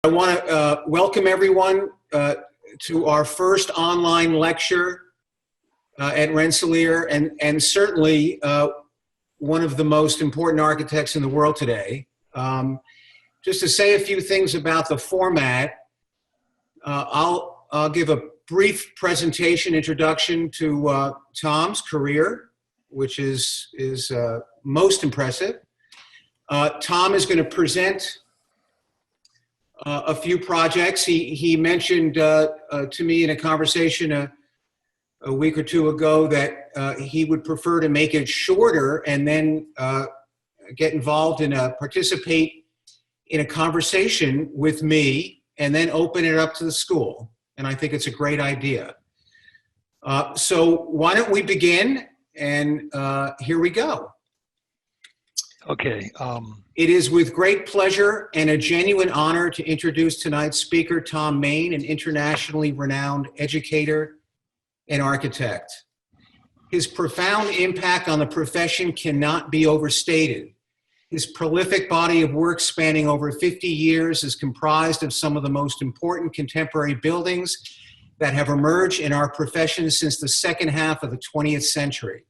I want to welcome everyone to our first online lecture at Rensselaer, and certainly one of the most important architects in the world today. Just to say a few things about the format, I'll give a brief presentation introduction to Thom's career, which is most impressive. Thom is going to present a few projects. He mentioned to me in a conversation a week or two ago that he would prefer to make it shorter and then get involved in participate in a conversation with me and then open it up to the school. And I think it's a great idea. So why don't we begin? And here we go. Okay. It is with great pleasure and a genuine honor to introduce tonight's speaker, Thom Mayne, an internationally renowned educator and architect. His profound impact on the profession cannot be overstated. His prolific body of work spanning over 50 years is comprised of some of the most important contemporary buildings that have emerged in our profession since the second half of the 20th century.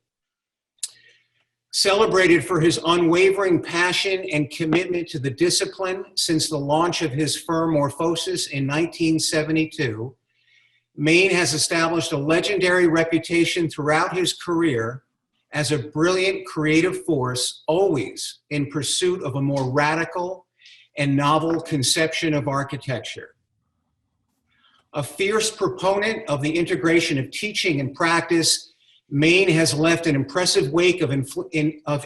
Celebrated for his unwavering passion and commitment to the discipline since the launch of his firm Morphosis in 1972, Mayne has established a legendary reputation throughout his career as a brilliant creative force, always in pursuit of a more radical and novel conception of architecture. A fierce proponent of the integration of teaching and practice, Mayne has left an impressive wake of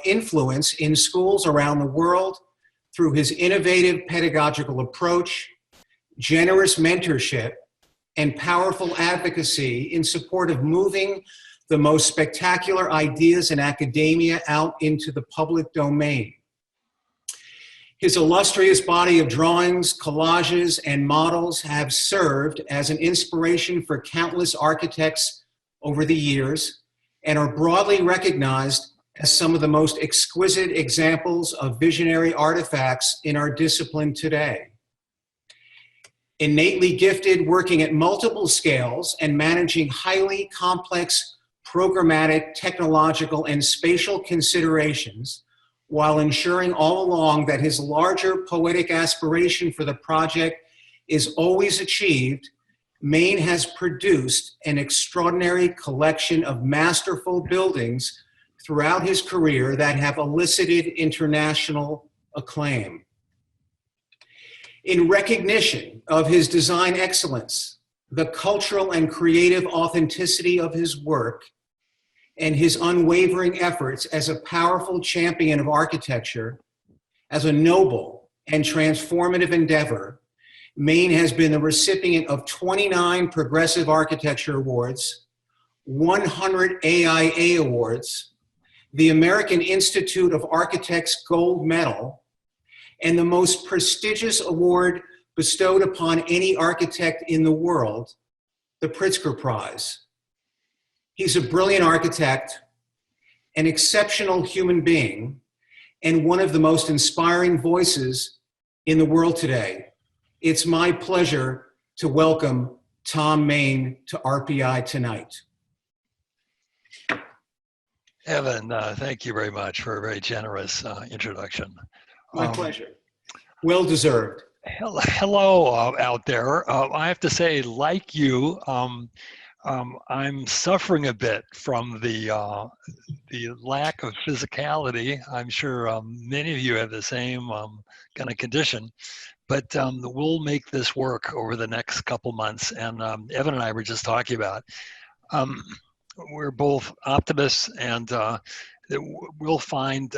influence in schools around the world through his innovative pedagogical approach, generous mentorship, and powerful advocacy in support of moving the most spectacular ideas in academia out into the public domain. His illustrious body of drawings, collages, and models have served as an inspiration for countless architects over the years, and are broadly recognized as some of the most exquisite examples of visionary artifacts in our discipline today. Innately gifted, working at multiple scales and managing highly complex programmatic, technological, and spatial considerations, while ensuring all along that his larger poetic aspiration for the project is always achieved, Mayne has produced an extraordinary collection of masterful buildings throughout his career that have elicited international acclaim. In recognition of his design excellence, the cultural and creative authenticity of his work, and his unwavering efforts as a powerful champion of architecture, as a noble and transformative endeavor, Mayne has been the recipient of 29 Progressive Architecture Awards, 100 AIA Awards, the American Institute of Architects Gold Medal, and the most prestigious award bestowed upon any architect in the world, the Pritzker Prize. He's a brilliant architect, an exceptional human being, and one of the most inspiring voices in the world today. It's my pleasure to welcome Thom Mayne to RPI tonight. Evan, thank you very much for a very generous introduction. My pleasure. Well deserved. Hello out there. I have to say, like you, I'm suffering a bit from the lack of physicality. I'm sure many of you have the same kind of condition. But we'll make this work over the next couple months. And Evan and I were just talking about, we're both optimists, and we'll find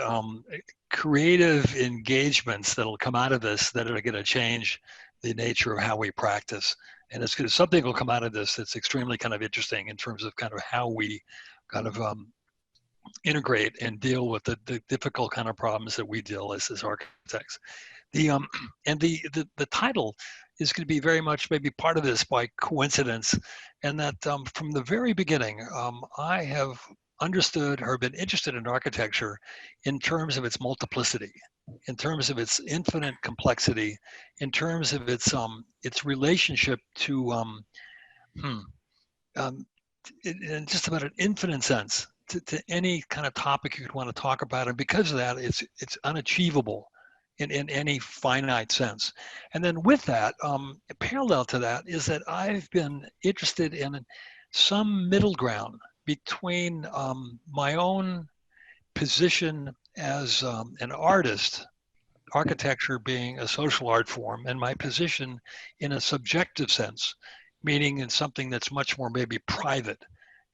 creative engagements that'll come out of this that are going to change the nature of how we practice. And it's something will come out of this that's extremely kind of interesting in terms of kind of how we kind of integrate and deal with the difficult kind of problems that we deal with as architects. The title is going to be very much maybe part of this by coincidence, and that from the very beginning, I have understood or been interested in architecture in terms of its multiplicity, in terms of its infinite complexity, in terms of its relationship to hmm, um, in just about an infinite sense to any kind of topic you could want to talk about, and because of that, it's unachievable in any finite sense. And then with that, parallel to that is that I've been interested in some middle ground between my own position as an artist, architecture being a social art form, and my position in a subjective sense, meaning in something that's much more maybe private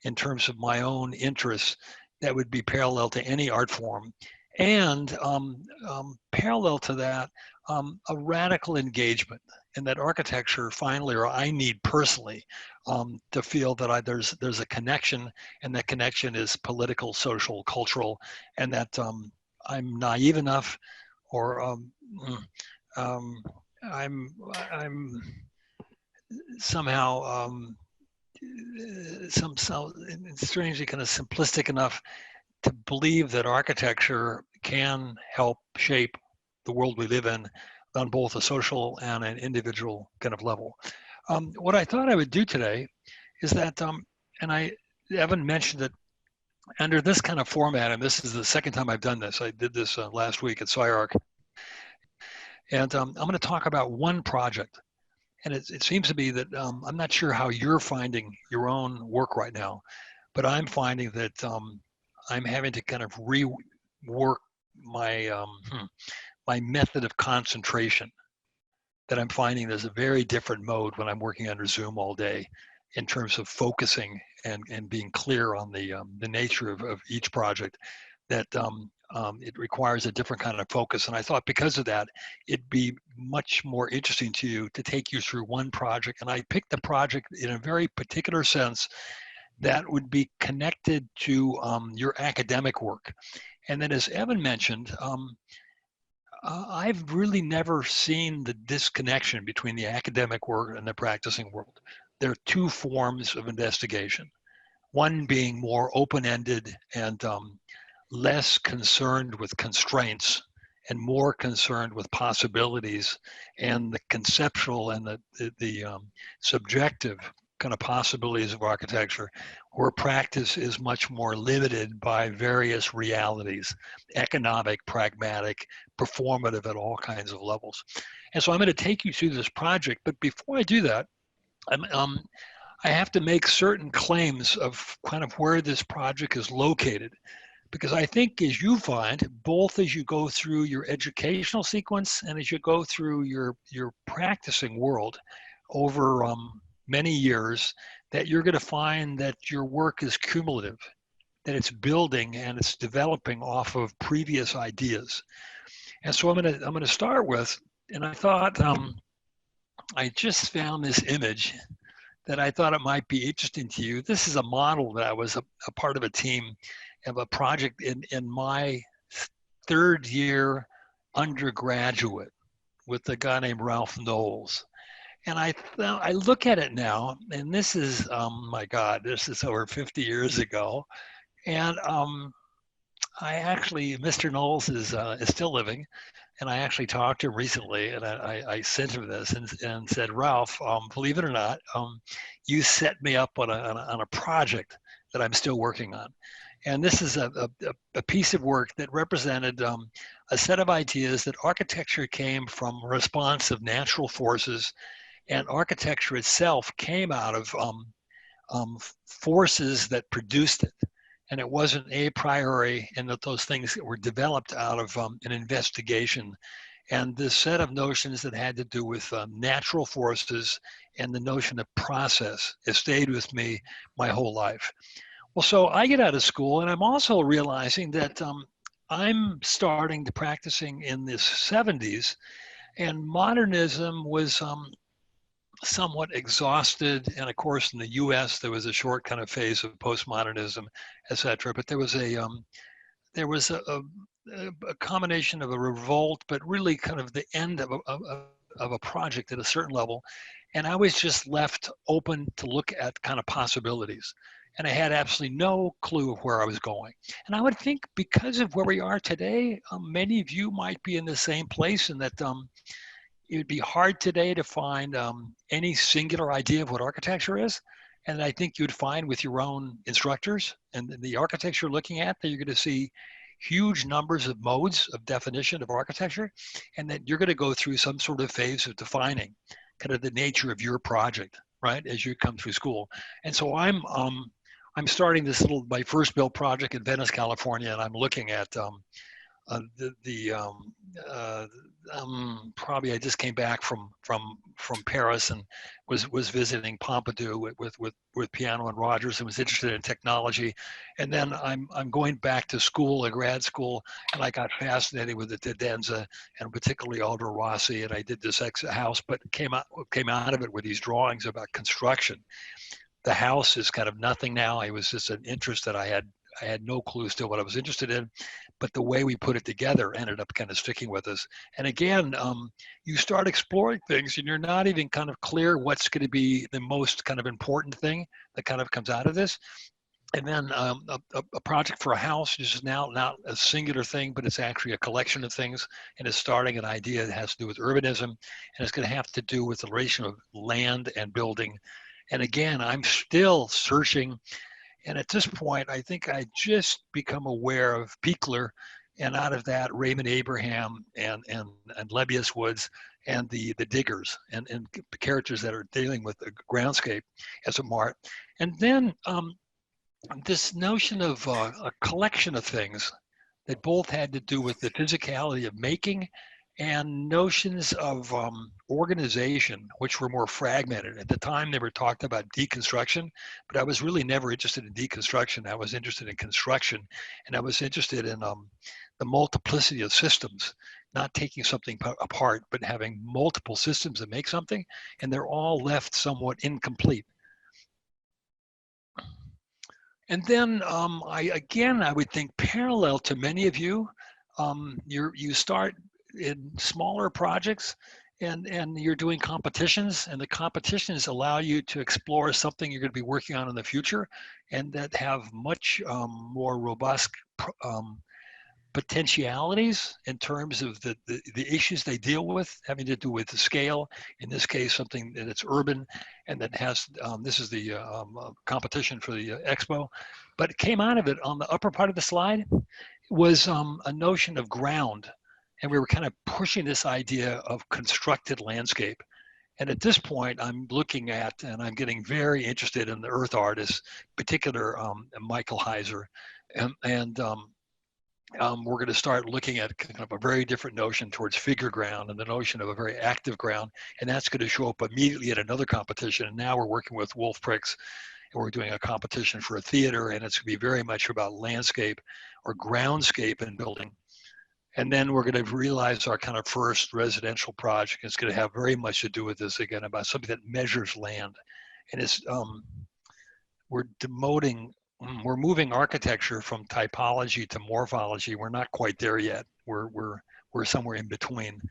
in terms of my own interests that would be parallel to any art form. And parallel to that, a radical engagement in that architecture finally, or I need personally, to feel that there's a connection, and that connection is political, social, cultural, and that I'm naive enough, or um, I'm somehow some strangely kind of simplistic enough to believe that architecture can help shape the world we live in on both a social and an individual kind of level. What I thought I would do today is that, and Evan mentioned that under this kind of format, and this is the second time I've done this. I did this last week at SoA-RPI, and I'm going to talk about one project. And it seems to be that I'm not sure how you're finding your own work right now, but I'm finding that I'm having to kind of rework my method of concentration. That I'm finding there's a very different mode when I'm working under Zoom all day, in terms of focusing and being clear on the nature of each project. That it requires a different kind of focus. And I thought because of that, it'd be much more interesting to you to take you through one project. And I picked the project in a very particular sense that would be connected to your academic work. And then, as Evan mentioned, I've really never seen the disconnection between the academic world and the practicing world. There are two forms of investigation, one being more open-ended and less concerned with constraints and more concerned with possibilities and the conceptual and the subjective kind of possibilities of architecture, where practice is much more limited by various realities, economic, pragmatic, performative at all kinds of levels. And so I'm going to take you through this project, but before I do that, I have to make certain claims of kind of where this project is located. Because I think, as you find, both as you go through your educational sequence and as you go through your practicing world over many years, that you're going to find that your work is cumulative, that it's building and it's developing off of previous ideas. And so I'm going to start with, and I thought I just found this image that I thought it might be interesting to you. This is a model that I was a part of a team of a project in my third year undergraduate with a guy named Ralph Knowles. And I look at it now, and this is, my God, this is over 50 years ago. And I actually, Mr. Knowles is still living. And I actually talked to him recently, and I sent him this and said, Ralph, believe it or not, you set me up on a project that I'm still working on. And this is a piece of work that represented a set of ideas that architecture came from a response of natural forces, and architecture itself came out of forces that produced it. And it wasn't a priori, and that those things were developed out of an investigation. And this set of notions that had to do with natural forces and the notion of process has stayed with me my whole life. Well, so I get out of school, and I'm also realizing that I'm starting to practicing in the 70s, and modernism was somewhat exhausted. And of course, in the US, there was a short kind of phase of postmodernism, et cetera. But there was a combination of a revolt, but really kind of the end of a project at a certain level. And I was just left open to look at kind of possibilities. and I had absolutely no clue of where I was going. And I would think because of where we are today, many of you might be in the same place, and that it would be hard today to find any singular idea of what architecture is. And I think you'd find with your own instructors and the architecture you're looking at that you're going to see huge numbers of modes of definition of architecture, and that you're going to go through some sort of phase of defining kind of the nature of your project, right, as you come through school. And so I'm starting this my first built project in Venice, California, and I'm looking at probably I just came back from Paris and was visiting Pompidou with Piano and Rogers and was interested in technology, and then I'm going back to school, a grad school, and I got fascinated with the Cadenza and particularly Aldo Rossi, and I did this house, but came out of it with these drawings about construction. The house is kind of nothing now. It was just an interest that I had no clue still what I was interested in, but the way we put it together ended up kind of sticking with us. And again, you start exploring things and you're not even kind of clear what's going to be the most kind of important thing that kind of comes out of this. And then a project for a house is now not a singular thing, but it's actually a collection of things, and it's starting an idea that has to do with urbanism, and it's going to have to do with the relation of land and building. And again, I'm still searching. And at this point, I think I just become aware of Pichler, and out of that, Raymond Abraham and Lebbeus Woods and the diggers and characters that are dealing with the groundscape as a mart. And then this notion of a collection of things that both had to do with the physicality of making and notions of organization, which were more fragmented. At the time, they were talked about deconstruction, but I was really never interested in deconstruction. I was interested in construction, and I was interested in the multiplicity of systems, not taking something apart, but having multiple systems that make something, and they're all left somewhat incomplete. And then I would think parallel to many of you, you start in smaller projects and you're doing competitions, and the competitions allow you to explore something you're going to be working on in the future and that have much more robust potentialities in terms of the issues they deal with, having to do with the scale. In this case, something that's urban and that has, this is the competition for the expo, but it came out of it on the upper part of the slide was a notion of ground. And we were kind of pushing this idea of constructed landscape. And at this point, I'm looking at, and I'm getting very interested in the earth artists, particular Michael Heiser, and we're going to start looking at kind of a very different notion towards figure ground and the notion of a very active ground. And that's going to show up immediately at another competition. And now we're working with Wolf Pricks, and we're doing a competition for a theater, and it's going to be very much about landscape or groundscape in building. And then we're going to realize our kind of first residential project is going to have very much to do with this again, about something that measures land. And it's, we're moving architecture from typology to morphology. We're not quite there yet. We're somewhere in between.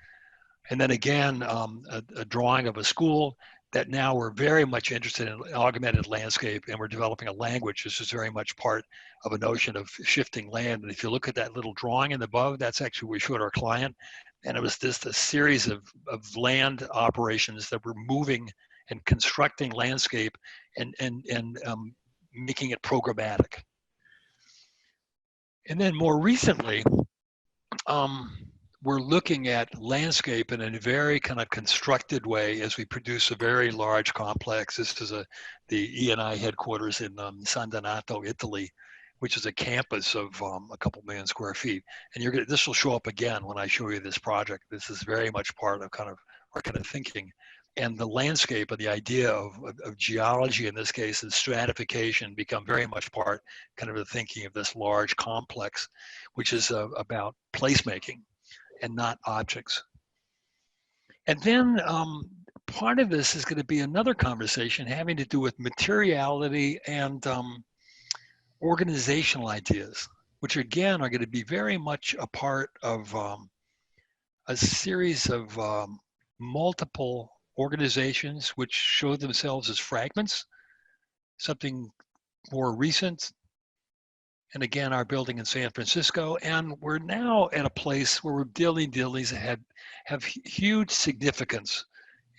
And then again, a drawing of a school that now we're very much interested in augmented landscape, and we're developing a language. This is very much part of a notion of shifting land. And if you look at that little drawing in the above, that's actually what we showed our client. And it was just a series of land operations that were moving and constructing landscape and making it programmatic. And then more recently, we're looking at landscape in a very kind of constructed way as we produce a very large complex. This is the E&I headquarters in San Donato, Italy, which is a campus of a couple million square feet. And this will show up again when I show you this project. This is very much part of kind of our kind of thinking. And the landscape and the idea of geology in this case and stratification become very much part kind of the thinking of this large complex, which is about placemaking and not objects. And then part of this is going to be another conversation having to do with materiality and organizational ideas, which again are going to be very much a part of a series of multiple organizations which show themselves as fragments, something more recent, and again, our building in San Francisco, and we're now at a place where we're deals have huge significance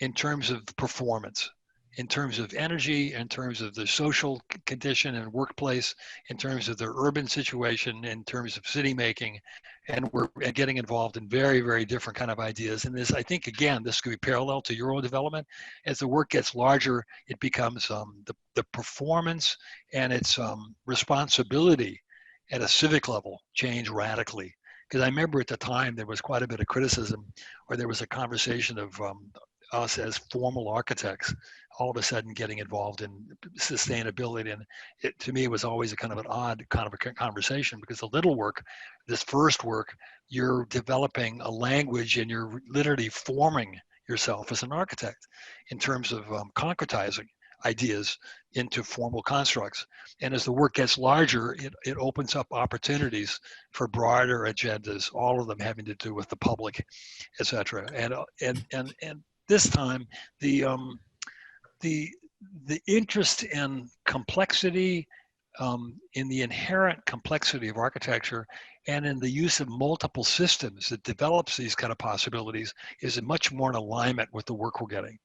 in terms of performance, in terms of energy, in terms of the social condition and workplace, in terms of their urban situation, in terms of city making, and we're getting involved in very, very different kind of ideas. And this, I think, again, this could be parallel to your own development. As the work gets larger, it becomes the performance and its responsibility at a civic level change radically. Because I remember at the time there was quite a bit of criticism, or there was a conversation of us as formal architects all of a sudden getting involved in sustainability. And it, to me, it was always a kind of an odd kind of a conversation, because the little work, this first work, you're developing a language and you're literally forming yourself as an architect in terms of concretizing ideas into formal constructs. And as the work gets larger, it opens up opportunities for broader agendas, all of them having to do with the public, et cetera. And this time, the interest in complexity, in the inherent complexity of architecture, and in the use of multiple systems that develops these kind of possibilities is much more in alignment with the work we're getting.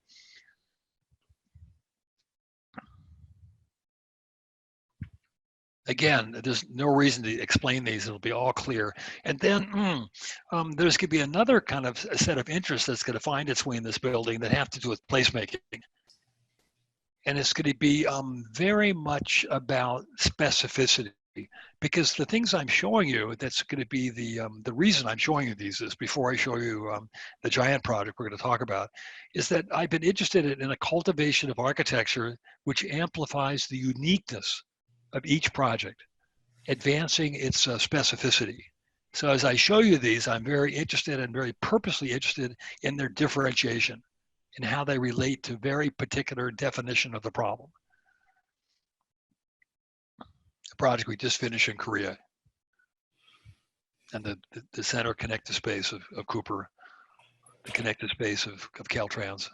Again, there's no reason to explain these, it'll be all clear. And then there's going to be another kind of a set of interests that's going to find its way in this building that have to do with placemaking. And it's going to be very much about specificity, because the things I'm showing you, that's going to be the reason I'm showing you these is, before I show you the giant project we're going to talk about, is that I've been interested in a cultivation of architecture which amplifies the uniqueness of each project, advancing its specificity. So as I show you these, I'm very interested and very purposely interested in their differentiation and how they relate to very particular definition of the problem. The project we just finished in Korea, and the center connected space of Cooper, the connected space of Caltrans,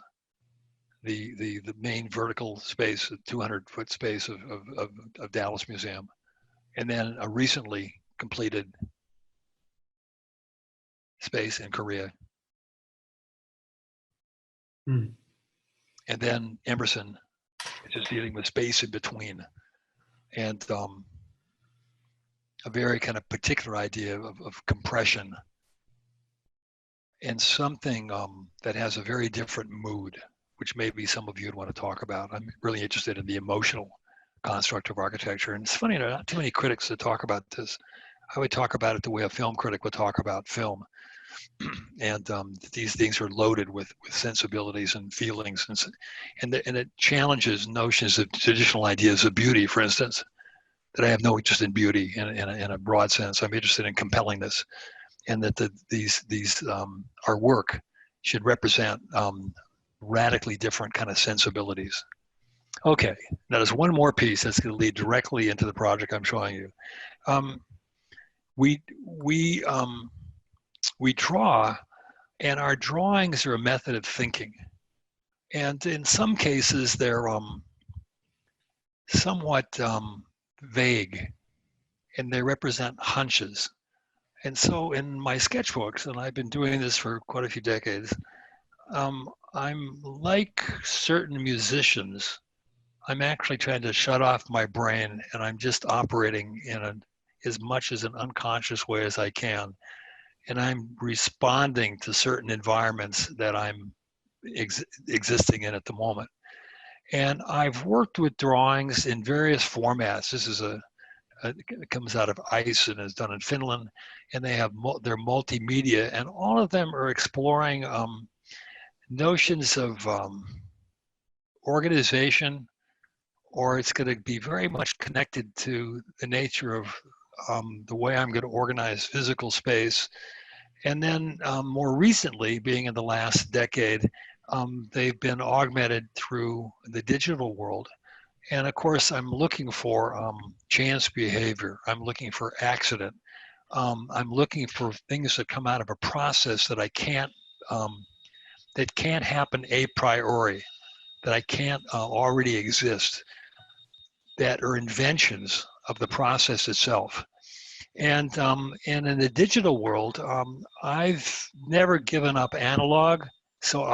the main vertical space, 200-foot space of Dallas Museum, and then a recently completed space in Korea. Hmm. And then Emerson, which is dealing with space in between, and a very kind of particular idea of compression, and something that has a very different mood, which maybe some of you would want to talk about. I'm really interested in the emotional construct of architecture. And it's funny, there are not too many critics that talk about this. I would talk about it the way a film critic would talk about film. And these things are loaded with sensibilities and feelings, and it challenges notions of traditional ideas of beauty, for instance, that I have no interest in beauty in a broad sense. I'm interested in compellingness, and that these our work should represent radically different kind of sensibilities. Okay, now there's one more piece that's going to lead directly into the project I'm showing you. We draw, and our drawings are a method of thinking. And in some cases, they're somewhat vague, and they represent hunches. And so in my sketchbooks, and I've been doing this for quite a few decades, I'm like certain musicians. I'm actually trying to shut off my brain, and I'm just operating in as much as an unconscious way as I can. And I'm responding to certain environments that I'm existing in at the moment. And I've worked with drawings in various formats. This is it comes out of ICE and is done in Finland, and they're multimedia, and all of them are exploring notions of organization, or it's going to be very much connected to the nature of the way I'm going to organize physical space. And then more recently, being in the last decade, they've been augmented through the digital world. And of course, I'm looking for chance behavior. I'm looking for accident. I'm looking for things that come out of a process that that can't happen a priori, that I can't already exist. that are inventions of the process itself. And in the digital world, I've never given up analog. So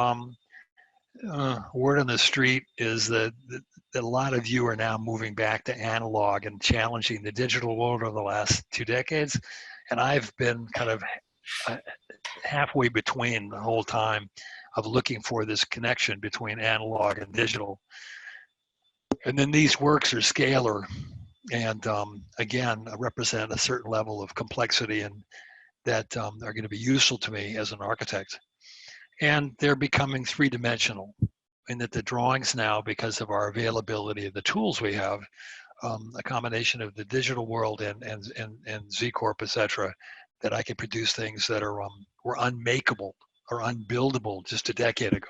word on the street is that a lot of you are now moving back to analog and challenging the digital world over the last 2 decades. And I've been kind of halfway between the whole time of looking for this connection between analog and digital. And then these works are scalar and again, represent a certain level of complexity and that are going to be useful to me as an architect. And they're becoming three-dimensional in that the drawings now, because of our availability of the tools we have, a combination of the digital world and Z Corp, et cetera, that I can produce things that are were unmakeable or unbuildable just a decade ago.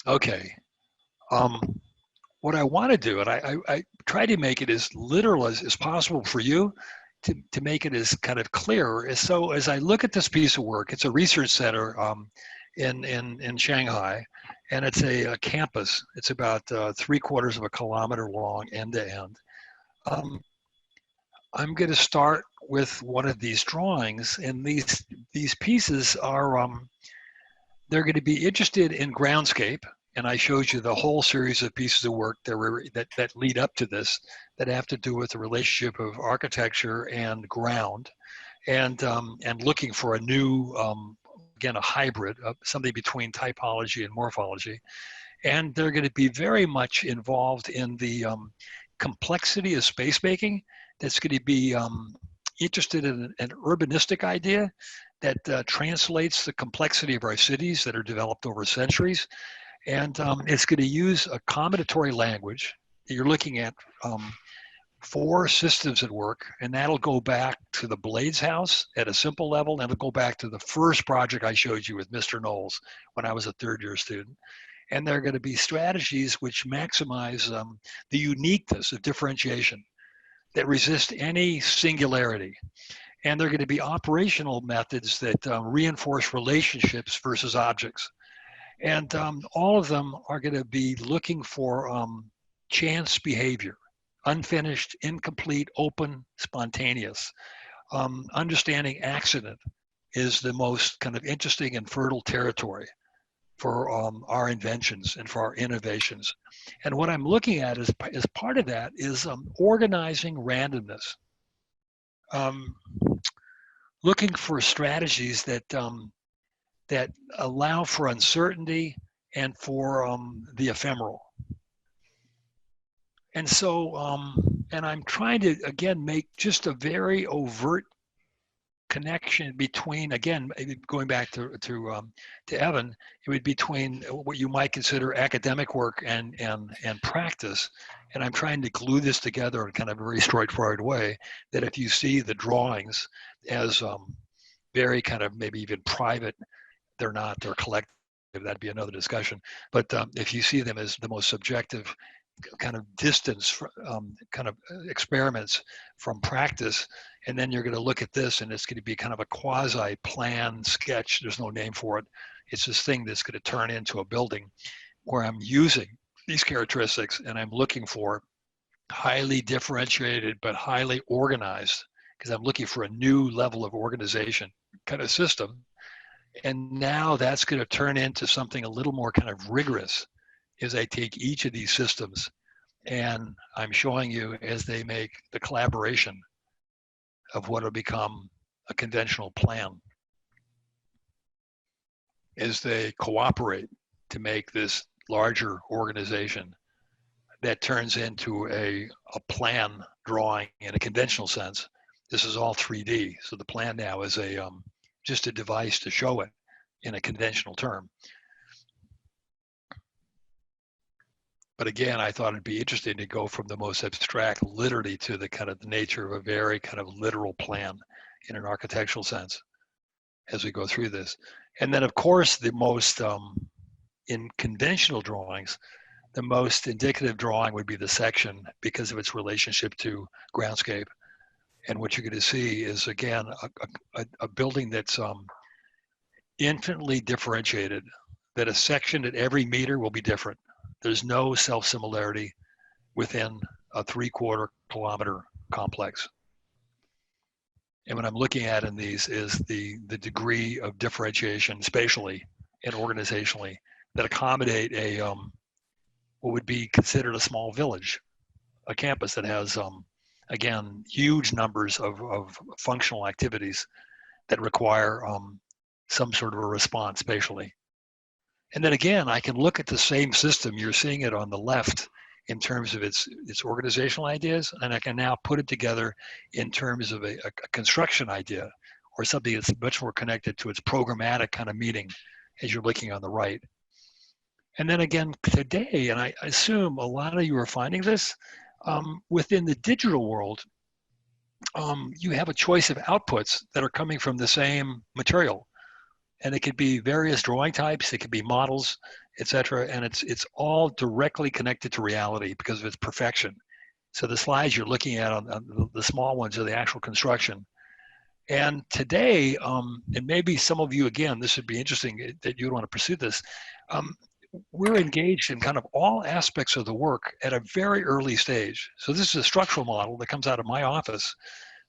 Okay. What I want to do, and I try to make it as literal as possible for you, to make it as kind of clear. So as I look at this piece of work, it's a research center in Shanghai, and it's a campus. It's about 3/4 of a kilometer long, end to end. I'm going to start with one of these drawings, and these pieces are they're going to be interested in groundscape. And I showed you the whole series of pieces of work that lead up to this, that have to do with the relationship of architecture and ground, and looking for a new, again, a hybrid, something between typology and morphology. And they're going to be very much involved in the complexity of space making. That's going to be interested in an urbanistic idea that translates the complexity of our cities that are developed over centuries. And it's going to use a combinatory language. You're looking at 4 systems at work, and that'll go back to the Blades house at a simple level, and it'll go back to the first project I showed you with Mr. Knowles when I was a 3rd-year student. And there are going to be strategies which maximize the uniqueness of differentiation that resist any singularity. And they're going to be operational methods that reinforce relationships versus objects. And all of them are going to be looking for chance behavior, unfinished, incomplete, open, spontaneous. Understanding accident is the most kind of interesting and fertile territory for our inventions and for our innovations. And what I'm looking at as part of that is organizing randomness. Looking for strategies that that allow for uncertainty and for the ephemeral. And so, and I'm trying to, again, make just a very overt connection between, again, going back to Evan, it would be between what you might consider academic work and practice. And I'm trying to glue this together in kind of a very straightforward way, that if you see the drawings as very kind of maybe even private, they're not, they're collective, that'd be another discussion. But if you see them as the most subjective kind of distance, kind of experiments from practice, and then you're going to look at this and it's going to be kind of a quasi plan sketch. There's no name for it. It's this thing that's going to turn into a building where I'm using these characteristics and I'm looking for highly differentiated but highly organized, because I'm looking for a new level of organization kind of system. And now that's going to turn into something a little more kind of rigorous, as I take each of these systems and I'm showing you as they make the collaboration of what will become a conventional plan, as they cooperate to make this larger organization that turns into a plan drawing in a conventional sense. This is all 3D. So the plan now is just a device to show it in a conventional term. But again, I thought it'd be interesting to go from the most abstract literally to the kind of the nature of a very kind of literal plan in an architectural sense as we go through this. And then of course, the most, in conventional drawings, the most indicative drawing would be the section because of its relationship to groundscape. And what you're going to see is, again, a building that's infinitely differentiated, that a section at every meter will be different. There's no self-similarity within a 3/4 kilometer complex. And what I'm looking at in these is the degree of differentiation spatially and organizationally that accommodate a what would be considered a small village, a campus that has, again, huge numbers of functional activities that require some sort of a response spatially. And then again, I can look at the same system, you're seeing it on the left in terms of its organizational ideas, and I can now put it together in terms of a construction idea or something that's much more connected to its programmatic kind of meaning as you're looking on the right. And then again today, and I assume a lot of you are finding this, within the digital world, you have a choice of outputs that are coming from the same material. And it could be various drawing types, it could be models, etc. And it's all directly connected to reality because of its perfection. So the slides you're looking at on the small ones are the actual construction. And today, and maybe some of you, again, this would be interesting that you would want to pursue this, we're engaged in kind of all aspects of the work at a very early stage. So this is a structural model that comes out of my office,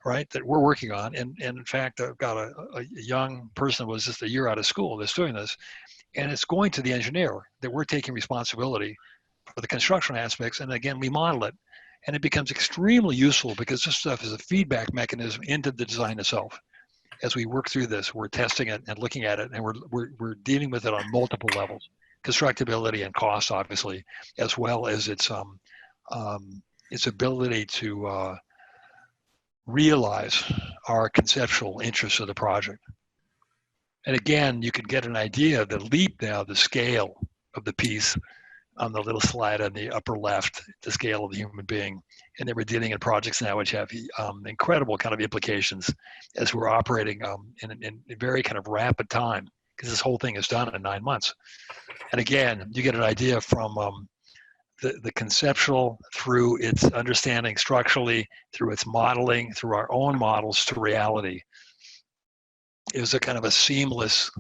right, that we're working on. And in fact, I've got a young person who was just a year out of school that's doing this. And it's going to the engineer that we're taking responsibility for the construction aspects. And again, we model it. And it becomes extremely useful because this stuff is a feedback mechanism into the design itself. As we work through this, we're testing it and looking at it, and we're dealing with it on multiple levels. Constructability and cost, obviously, as well as its ability to realize our conceptual interests of the project. And again, you can get an idea of the leap now, the scale of the piece on the little slide on the upper left, the scale of the human being. And then we're dealing in projects now which have incredible kind of implications as we're operating in a very kind of rapid time, because this whole thing is done in 9 months. And again, you get an idea from the conceptual through its understanding structurally, through its modeling, through our own models to reality. It was a kind of a seamless,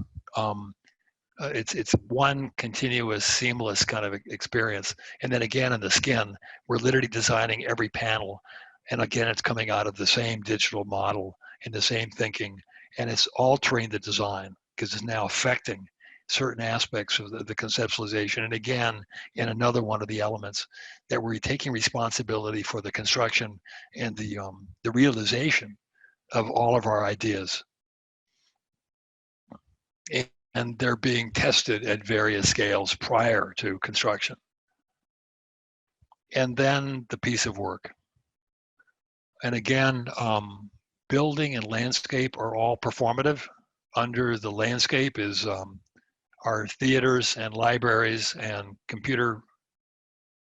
it's one continuous, seamless kind of experience. And then again, in the skin, we're literally designing every panel. And again, it's coming out of the same digital model and the same thinking. And it's altering the design because it's now affecting certain aspects of the conceptualization. And again, in another one of the elements that we're taking responsibility for the construction and the realization of all of our ideas. And they're being tested at various scales prior to construction. And then the piece of work. And again, building and landscape are all performative. Under the landscape is our theaters and libraries and computer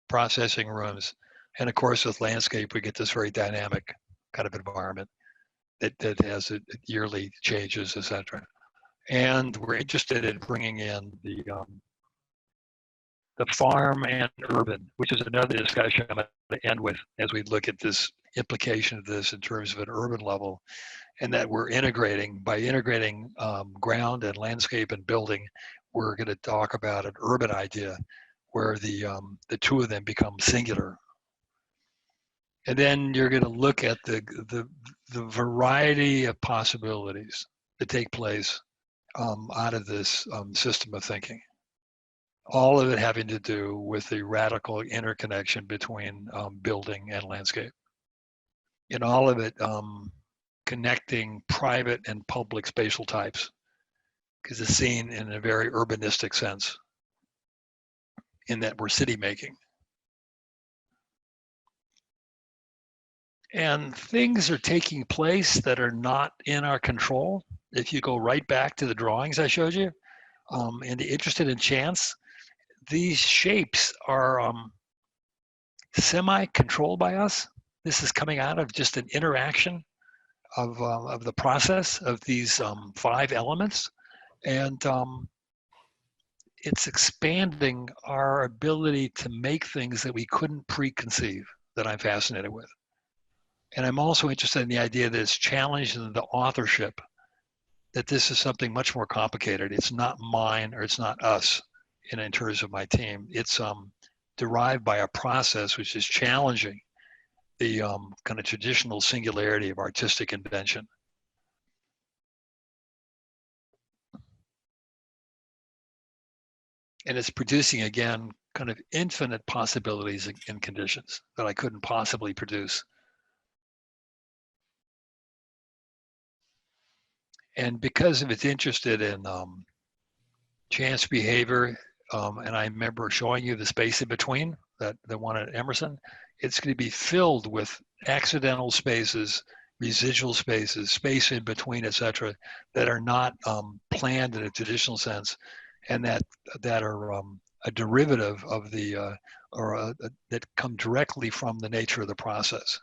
processing rooms. And of course, with landscape, we get this very dynamic kind of environment that has yearly changes, etc. And we're interested in bringing in the farm and urban, which is another discussion I'm going to end with as we look at this implication of this in terms of an urban level, and that we're integrating, by integrating ground and landscape and building, we're going to talk about an urban idea where the two of them become singular. And then you're going to look at the variety of possibilities that take place out of this system of thinking. All of it having to do with the radical interconnection between building and landscape. And all of it connecting private and public spatial types, because it's seen in a very urbanistic sense, in that we're city making. And things are taking place that are not in our control. If you go right back to the drawings I showed you, and interested in chance, these shapes are semi-controlled by us. This is coming out of just an interaction of the process of these 5 elements. And it's expanding our ability to make things that we couldn't preconceive, that I'm fascinated with. And I'm also interested in the idea that it's challenging the authorship that this is something much more complicated. It's not mine or it's not us in terms of my team. It's derived by a process which is challenging the kind of traditional singularity of artistic invention. And it's producing, again, kind of infinite possibilities and conditions that I couldn't possibly produce. And because of it's interested in chance behavior, and I remember showing you the space in between, that the one at Emerson, it's going to be filled with accidental spaces, residual spaces, space in between, etc., that are not planned in a traditional sense, and that are a derivative of the that come directly from the nature of the process.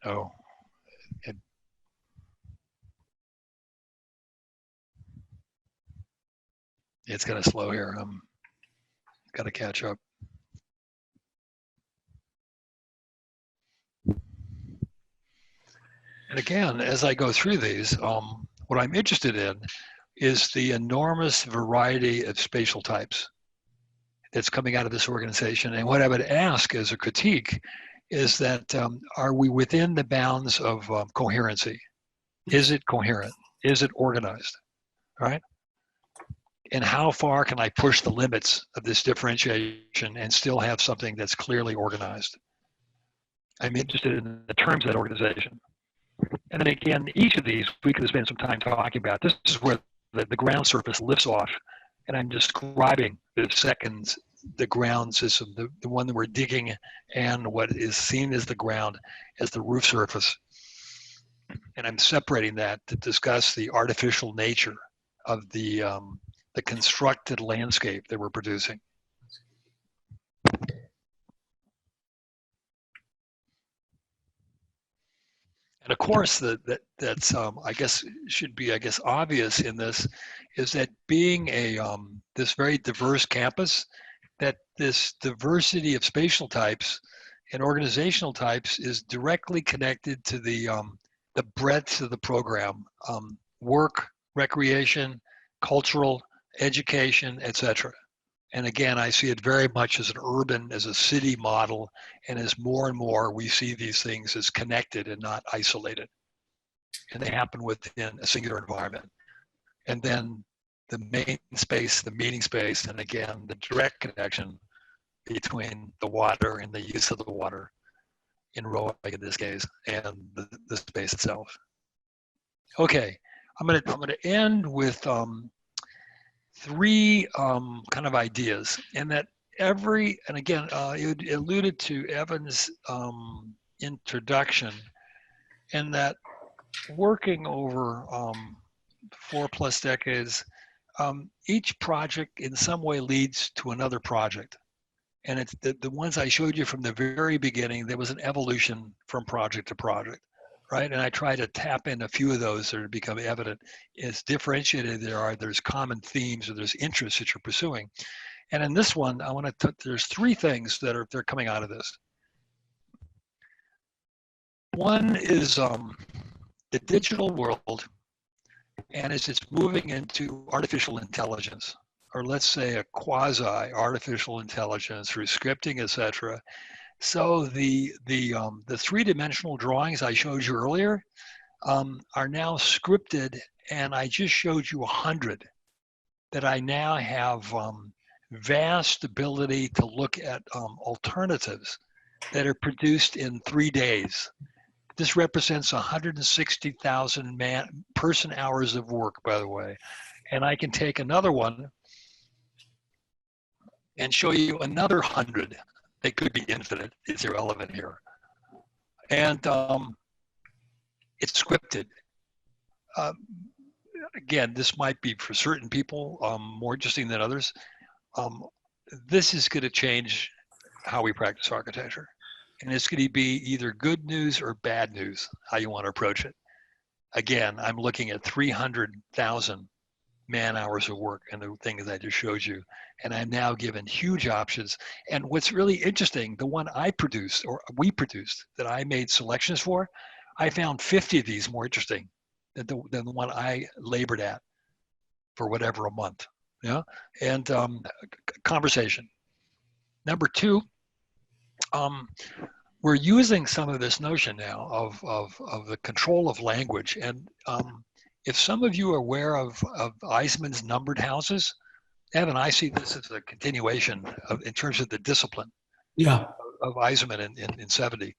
Oh, it's kind of slow here. Got to catch up. And again, as I go through these, what I'm interested in is the enormous variety of spatial types that's coming out of this organization. And what I would ask as a critique is that, are we within the bounds of coherency? Is it coherent? Is it organized, right? And how far can I push the limits of this differentiation and still have something that's clearly organized? I'm interested in the terms of that organization. And then again, each of these, we could spend some time talking about. This is where the ground surface lifts off, and I'm describing the ground system, the one that we're digging, and what is seen as the ground as the roof surface. And I'm separating that to discuss the artificial nature of the constructed landscape that we're producing. And of course, that's I guess should be obvious in this is that being a this very diverse campus, that this diversity of spatial types and organizational types is directly connected to the breadth of the program, work, recreation, cultural, education, etc. And again, I see it very much as an urban, as a city model, and as more and more we see these things as connected and not isolated. And they happen within a singular environment. And then the main space, the meeting space, and again, the direct connection between the water and the use of the water, in ROIC in this case, and the space itself. Okay, I'm gonna end with three kind of ideas, and that and again, you alluded to Evan's introduction, and that working over 4+ decades, each project in some way leads to another project. And it's the ones I showed you from the very beginning, there was an evolution from project to project, right? And I try to tap in a few of those that become evident. As differentiated there's common themes or there's interests that you're pursuing. And in this one, there's three things they're coming out of this. One is the digital world, and as it's moving into artificial intelligence, or let's say a quasi-artificial intelligence through scripting, etc. So the three-dimensional drawings I showed you earlier are now scripted, and I just showed you 100 that I now have vast ability to look at alternatives that are produced in 3 days. This represents 160,000 person hours of work, by the way. And I can take another one and show you another 100. They could be infinite. It's irrelevant here. And it's scripted. again, this might be for certain people more interesting than others. This is going to change how we practice architecture. And it's going to be either good news or bad news, how you want to approach it. Again, I'm looking at 300,000 man hours of work and the things I just showed you. And I'm now given huge options. And what's really interesting, the one I produced, or we produced, that I made selections for, I found 50 of these more interesting than the one I labored at for whatever a month. Yeah. And conversation. Number two, we're using some of this notion now of the control of language. And if some of you are aware of Eisman's numbered houses, Evan, I see this as a continuation in terms of the discipline of Eisman in 70.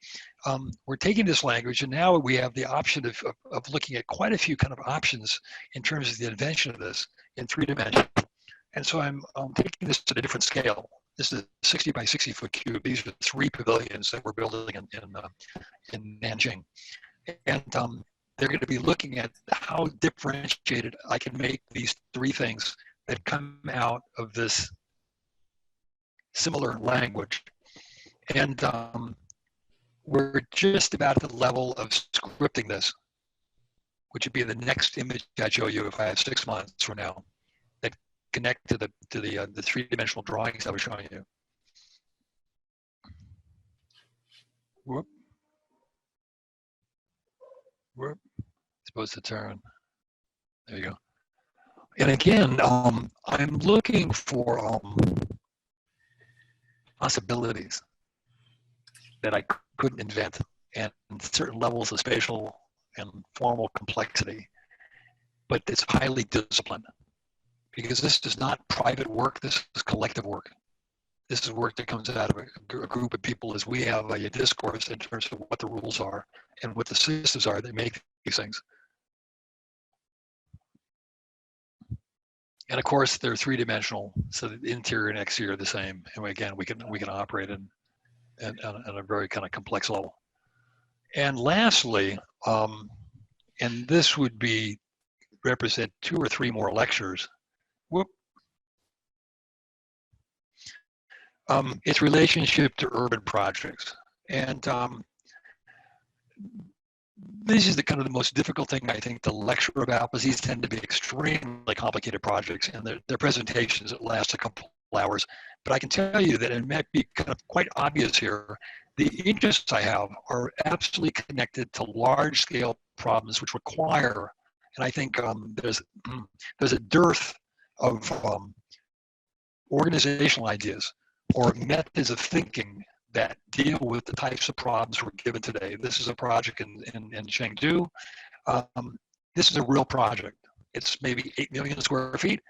We're taking this language, and now we have the option of looking at quite a few kind of options in terms of the invention of this in 3 dimensions. And so I'm taking this to a different scale. This is a 60 by 60 foot cube. These are 3 pavilions that we're building in Nanjing. And they're going to be looking at how differentiated I can make these 3 things that come out of this similar language. And we're just about at the level of scripting this, which would be the next image I show you if I have 6 months from now, that connect to the 3-dimensional drawings I was showing you. Whoop. Whoop. Supposed to turn. There you go. And again, I'm looking for possibilities that I couldn't invent, and certain levels of spatial and formal complexity, but it's highly disciplined, because this is not private work, this is collective work. This is work that comes out of a group of people as we have a discourse in terms of what the rules are and what the systems are that make these things. And of course, they're 3-dimensional, so the interior and exterior are the same. And again, we can operate in a very kind of complex level. And lastly, and this would be represent 2 or 3 more lectures. Whoop. Its relationship to urban projects. And this is the kind of the most difficult thing I think to lecture about, because these tend to be extremely complicated projects, and they're presentations that last a couple hours. But I can tell you that it might be kind of quite obvious here. The interests I have are absolutely connected to large-scale problems which require, and I think there's a dearth of organizational ideas or methods of thinking that deal with the types of problems we're given today. This is a project in Chengdu. This is a real project. It's maybe 8 million square feet.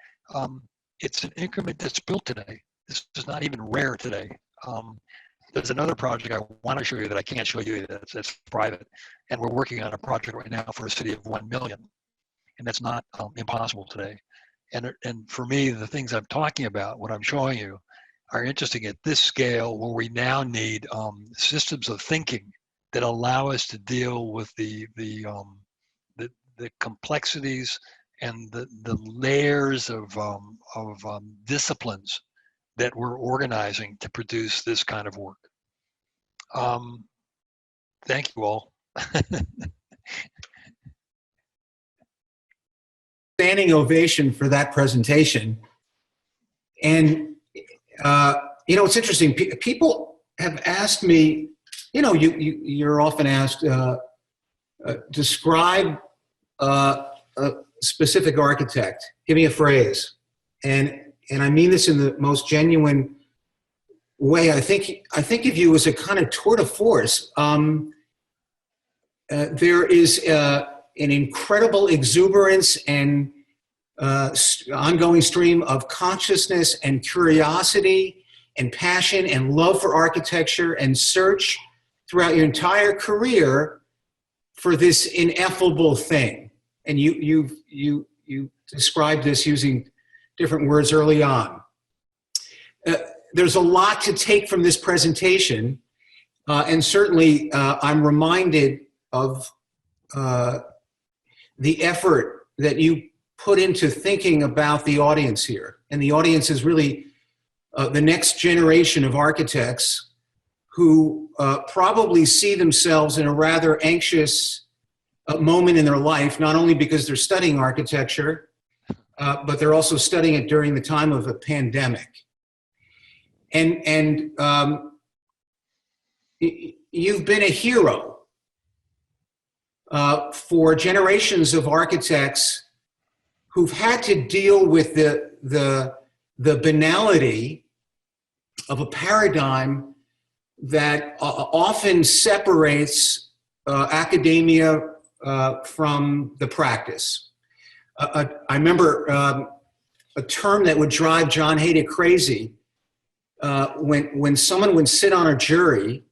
It's an increment that's built today. This is not even rare today. There's another project I want to show you that I can't show you, that's private. And we're working on a project right now for a city of 1 million. And that's not impossible today. And for me, the things I'm talking about, what I'm showing you, are interesting at this scale, where we now need systems of thinking that allow us to deal with the complexities and the layers of disciplines that we're organizing to produce this kind of work. Thank you all. Standing ovation for that presentation. And you know, it's interesting. People have asked me, you know, you're often asked, describe a specific architect. Give me a phrase. And I mean this in the most genuine way. I think of you as a kind of tour de force. There is an incredible exuberance and ongoing stream of consciousness and curiosity and passion and love for architecture and search throughout your entire career for this ineffable thing. And you described this using different words early on. There's a lot to take from this presentation, and certainly I'm reminded of the effort that you put into thinking about the audience here. And the audience is really the next generation of architects who probably see themselves in a rather anxious moment in their life, not only because they're studying architecture, but they're also studying it during the time of a pandemic. And you've been a hero for generations of architects who've had to deal with the banality of a paradigm that often separates academia from the practice. I remember a term that would drive John Hayden crazy when someone would sit on a jury,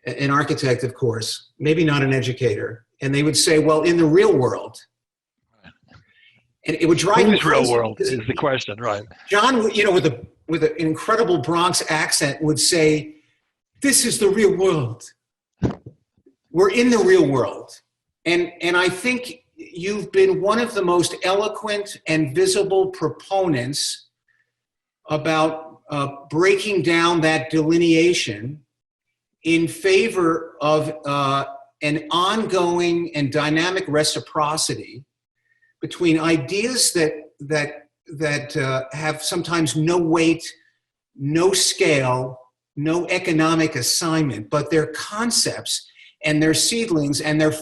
an architect, of course, maybe not an educator, and they would say, well, in the real world. And it would drive me crazy. Whose real world is the question, right? John, you know, with an incredible Bronx accent would say, this is the real world. We're in the real world. And I think you've been one of the most eloquent and visible proponents about breaking down that delineation in favor of an ongoing and dynamic reciprocity between ideas that have sometimes no weight, no scale, no economic assignment, but they're concepts and they're seedlings and they're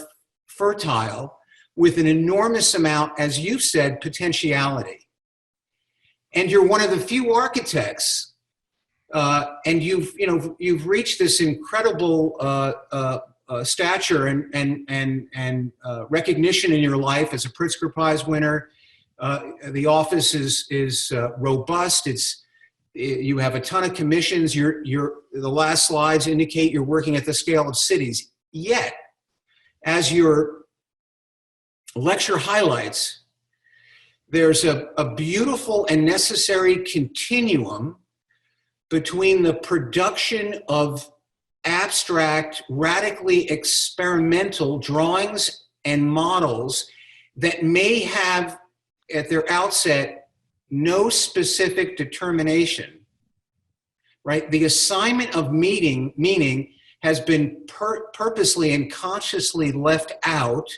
fertile with an enormous amount, as you said, potentiality. And you're one of the few architects, and you've reached this incredible stature and recognition in your life as a Pritzker Prize winner. The office is robust. You have a ton of commissions. The last slides indicate you're working at the scale of cities. Yet, as your lecture highlights, there's a beautiful and necessary continuum between the production of abstract, radically experimental drawings and models that may have at their outset no specific determination, right? The assignment of meaning has been purposely and consciously left out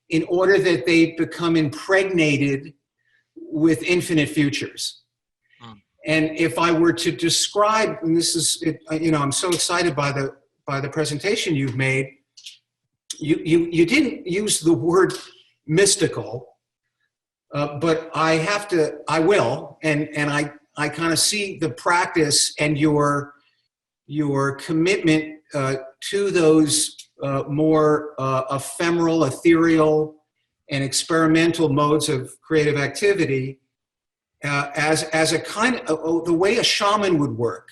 in order that they become impregnated with infinite futures. And if I were to describe, and this is, I'm so excited by the presentation you've made. You didn't use the word mystical, but I will, and I kind of see the practice and your commitment to those more ephemeral, ethereal, and experimental modes of creative activity as a kind of the way a shaman would work.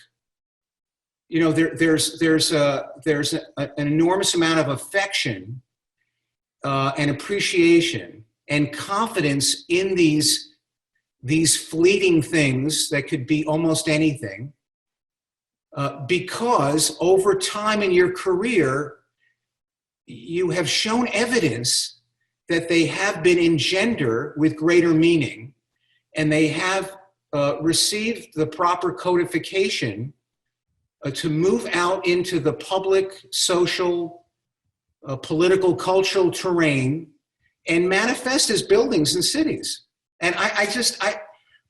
You know, there's an enormous amount of affection and appreciation and confidence in these fleeting things that could be almost anything, because over time in your career, you have shown evidence that they have been engendered with greater meaning, and they have received the proper codification to move out into the public, social, political, cultural terrain and manifest as buildings and cities. And I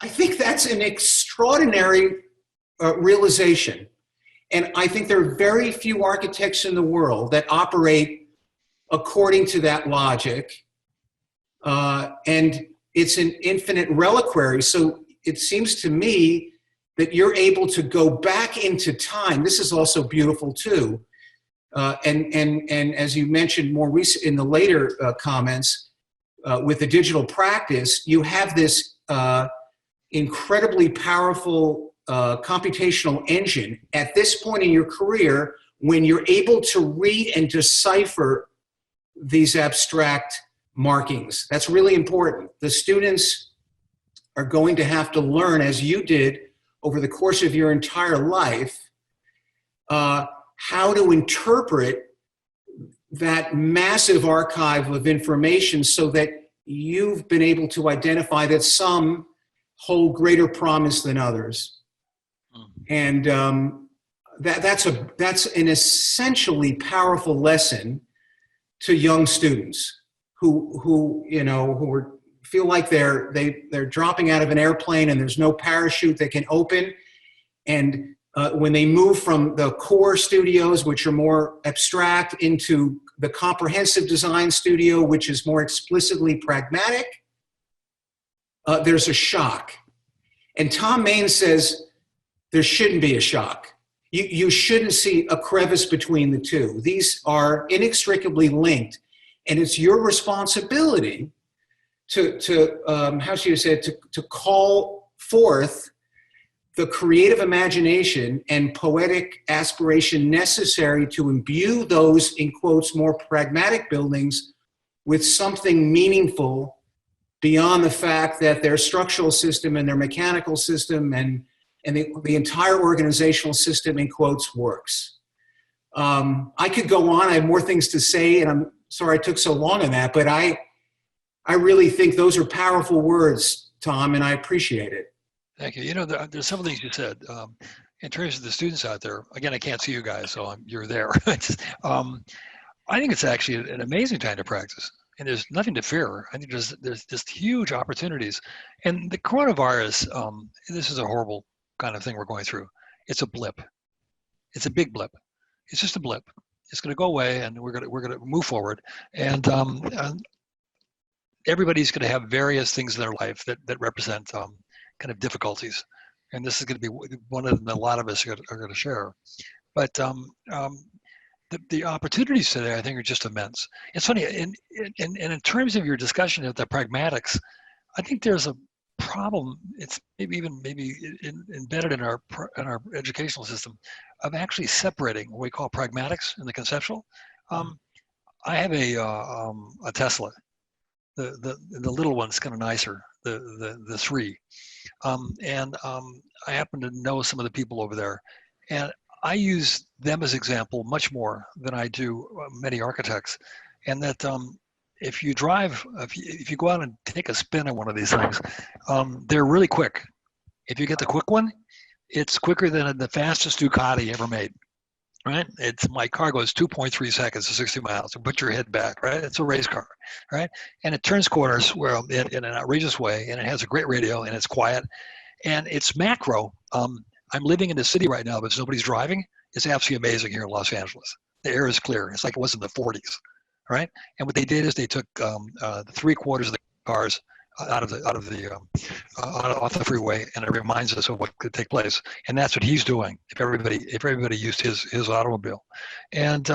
think that's an extraordinary realization. And I think there are very few architects in the world that operate according to that logic. And it's an infinite reliquary. So it seems to me that you're able to go back into time. This is also beautiful too. And as you mentioned more recent in the later comments, with the digital practice, you have this incredibly powerful computational engine at this point in your career when you're able to read and decipher these abstract markings. That's really important. The students are going to have to learn, as you did over the course of your entire life, how to interpret that massive archive of information so that you've been able to identify that some hold greater promise than others. And that's an essentially powerful lesson to young students who feel like they're dropping out of an airplane and there's no parachute that can open. And when they move from the core studios, which are more abstract, into the comprehensive design studio, which is more explicitly pragmatic, there's a shock. And Thom Mayne says there shouldn't be a shock. You shouldn't see a crevice between the two. These are inextricably linked. And it's your responsibility to call forth the creative imagination and poetic aspiration necessary to imbue those, in quotes, more pragmatic buildings with something meaningful beyond the fact that their structural system and their mechanical system and the entire organizational system, in quotes, works. I could go on. I have more things to say, and I'm sorry I took so long on that, but I really think those are powerful words, Thom, and I appreciate it. Thank you. There's some things you said. In terms of the students out there, again, I can't see you guys, so you're there. I think it's actually an amazing time to practice, and there's nothing to fear. I think there's just huge opportunities. And the coronavirus, this is a horrible kind of thing we're going through. It's a blip. It's a big blip. It's just a blip. It's going to go away, and we're going to move forward. And everybody's going to have various things in their life that represent kind of difficulties, and this is going to be one of them a lot of us are going to share. But the opportunities today, I think, are just immense. It's funny, and in terms of your discussion of the pragmatics, I think there's a problem. It's maybe embedded in our educational system of actually separating what we call pragmatics and the conceptual. I have a Tesla. The little one's kind of nicer. The 3. I happen to know some of the people over there, and I use them as example much more than I do many architects. And that if you go out and take a spin on one of these things, they're really quick. If you get the quick one, it's quicker than the fastest Ducati ever made. Right? My car goes 2.3 seconds to 60 miles. So put your head back, right? It's a race car, right? And it turns corners in an outrageous way, and it has a great radio, and it's quiet, and it's macro. I'm living in the city right now, but nobody's driving. It's absolutely amazing here in Los Angeles. The air is clear. It's like it was in the 40s, right? And what they did is they took 3/4 of the cars off the freeway, and it reminds us of what could take place. And that's what he's doing. If everybody used his automobile, and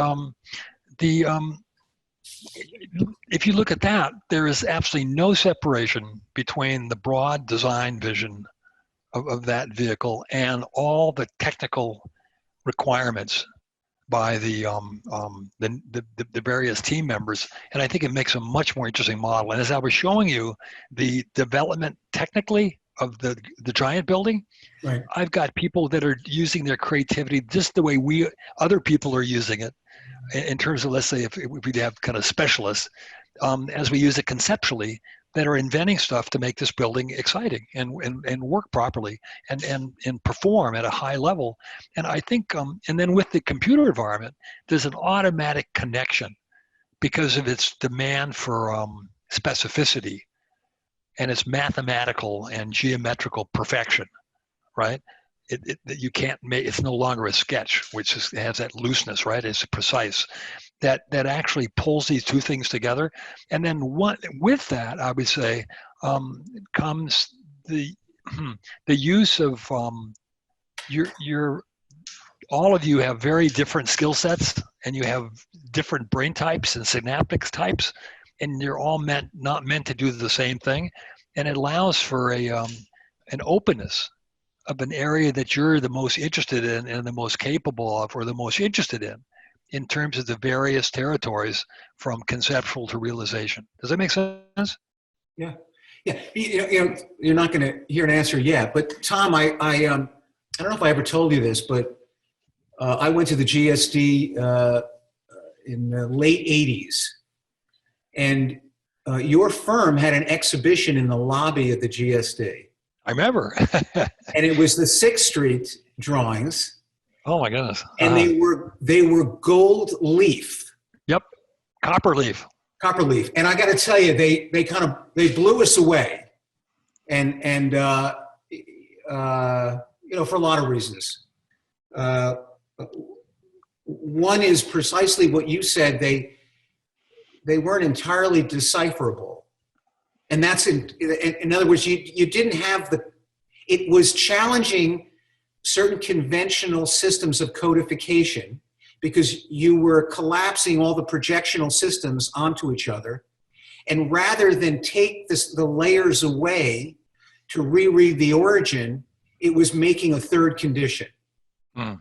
if you look at that, there is absolutely no separation between the broad design vision of that vehicle and all the technical requirements by the various team members. And I think it makes a much more interesting model. And as I was showing you the development technically of the giant building, right, I've got people that are using their creativity just the way other people are using it, in terms of, let's say, if we have kind of specialists, as we use it conceptually, that are inventing stuff to make this building exciting and work properly and perform at a high level. And I think, and then with the computer environment, there's an automatic connection because of its demand for specificity and its mathematical and geometrical perfection, right? You can't make, it's no longer a sketch, which has that looseness, right? It's precise. That actually pulls these two things together. And then with that, I would say, comes the use of all of you have very different skill sets, and you have different brain types and synaptic types, and you're all not meant to do the same thing. And it allows for an openness of an area that you're the most interested in and the most capable of, or the most interested in terms of the various territories from conceptual to realization. Does that make sense? Yeah. You're not going to hear an answer yet, but Thom, I don't know if I ever told you this, but I went to the GSD in the late 80s, and your firm had an exhibition in the lobby of the GSD. I remember. And it was the 6th Street drawings. Oh my goodness. And they were gold leaf. Yep. Copper leaf. Copper leaf. And I got to tell you, they blew us away. And you know, for a lot of reasons. One is precisely what you said. They weren't entirely decipherable. And that's in other words, you didn't have it was challenging certain conventional systems of codification because you were collapsing all the projectional systems onto each other. And rather than take the layers away to reread the origin, it was making a third condition. Mm.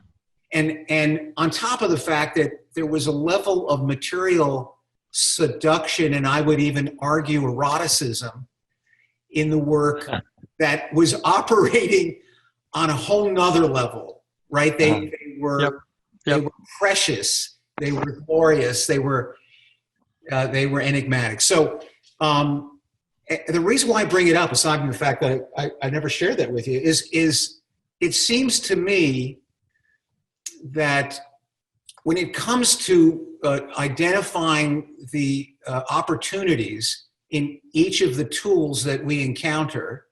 And on top of the fact that there was a level of material seduction, and I would even argue eroticism in the work that was operating on a whole nother level, right? They were precious, they were glorious, they were enigmatic. So the reason why I bring it up, aside from the fact that I never shared that with you, is it seems to me that when it comes to identifying the opportunities in each of the tools that we encounter,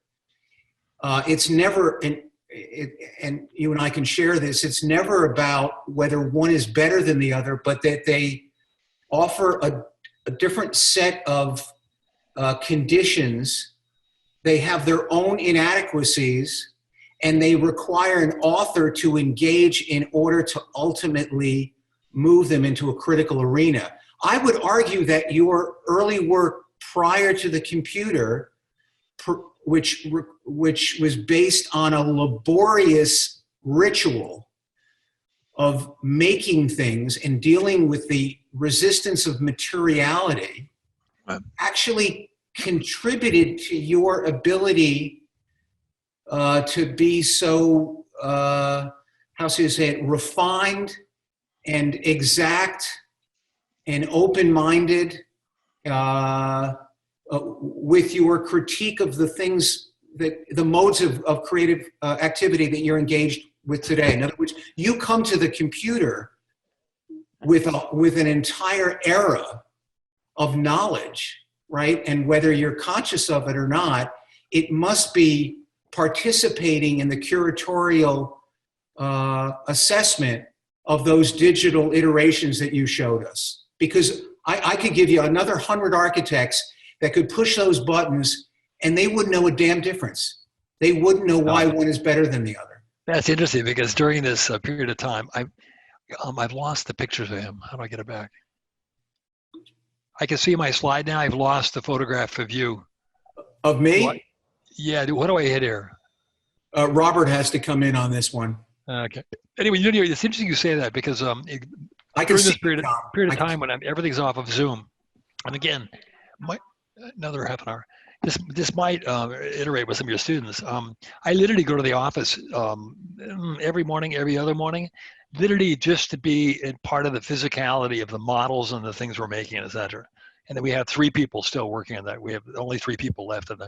it's never, and you and I can share this, it's never about whether one is better than the other, but that they offer a different set of conditions. They have their own inadequacies, and they require an author to engage in order to ultimately move them into a critical arena. I would argue that your early work prior to the computer, which was based on a laborious ritual of making things and dealing with the resistance of materiality, actually contributed to your ability to be so, how should I say it, refined and exact and open-minded with your critique of the things the modes of creative activity that you're engaged with today. In other words, you come to the computer with an entire era of knowledge, right? And whether you're conscious of it or not, it must be participating in the curatorial assessment of those digital iterations that you showed us. Because I could give you another 100 architects that could push those buttons and they wouldn't know a damn difference. They wouldn't know why one is better than the other. That's interesting because during this period of time, I've lost the pictures of him. How do I get it back? I can see my slide now. I've lost the photograph of you. Of me? Yeah. What do I hit here? Robert has to come in on this one. Okay. Anyway, it's interesting you say that because I can during see this period of time when everything's off of Zoom, and again, another half an hour. This might iterate with some of your students. I literally go to the office every morning, every other morning, literally just to be in part of the physicality of the models and the things we're making, et cetera. And then we have 3 people still working on that. We have only 3 people left in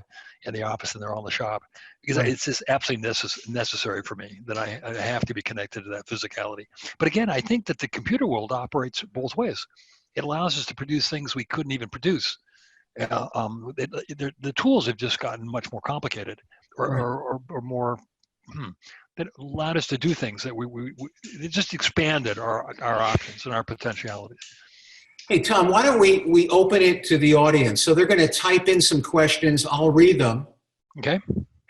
the office, and they're all in the shop because it's just absolutely necessary for me that I have to be connected to that physicality. But again, I think that the computer world operates both ways. It allows us to produce things we couldn't even produce. The tools have just gotten much more complicated, or more. That allowed us to do things that it just expanded our options and our potentialities. Hey, Tom, why don't we open it to the audience? So they're going to type in some questions. I'll read them. Okay.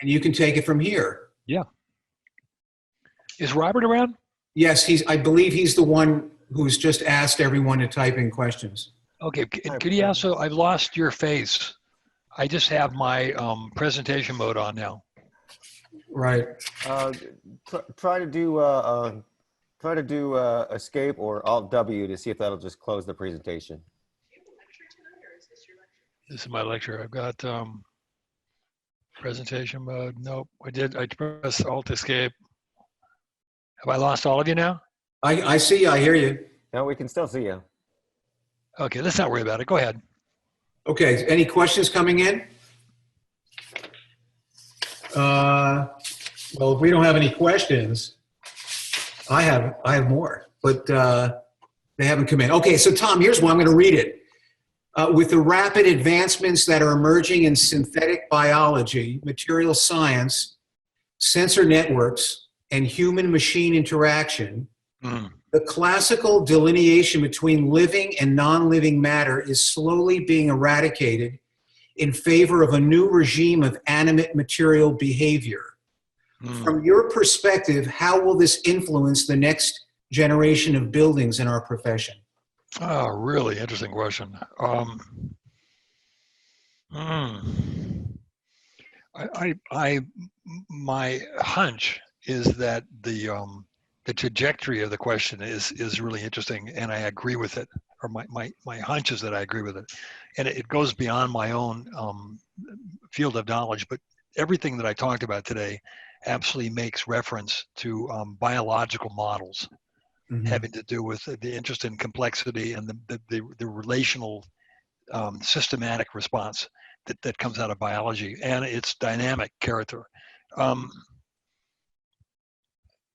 And you can take it from here. Yeah. Is Robert around? Yes, I believe he's the one who's just asked everyone to type in questions. Okay. Could you also, I've lost your face. I just have my presentation mode on now. Right. Try to do escape or Alt W to see if that'll just close the presentation. This is my lecture. I've got presentation mode. Nope. I pressed Alt Escape. Have I lost all of you now? I see you. I hear you. No, we can still see you. Okay, let's not worry about it. Go ahead. Okay, any questions coming in? Well, if we don't have any questions, I have more, but they haven't come in. Okay, so Tom, here's one. I'm going to read it. With the rapid advancements that are emerging in synthetic biology, material science, sensor networks, and human-machine interaction, the classical delineation between living and non-living matter is slowly being eradicated in favor of a new regime of animate material behavior. From your perspective, how will this influence the next generation of buildings in our profession? Oh, really interesting question. My hunch is that the trajectory of the question is really interesting, and I agree with it. Or my hunch is that I agree with it, and it goes beyond my own field of knowledge. But everything that I talked about today absolutely makes reference to biological models having to do with the interest in complexity and the relational systematic response that comes out of biology and its dynamic character.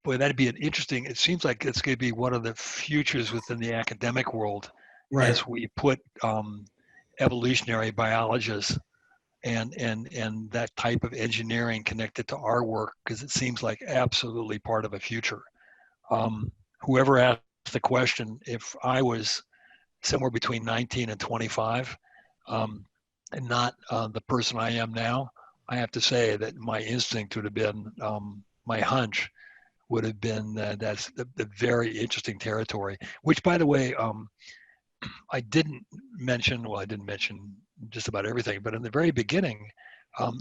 Boy, that'd be an interesting, it seems like it's going to be one of the futures within the academic world, Right. as we put evolutionary biologists and that type of engineering connected to our work, because it seems like absolutely part of a future. Whoever asked the question, if I was somewhere between 19 and 25, and not the person I am now, I have to say that my instinct would have been, my hunch would have been that's the very interesting territory, which, by the way, I didn't mention, well, I didn't mention just about everything, but in the very beginning,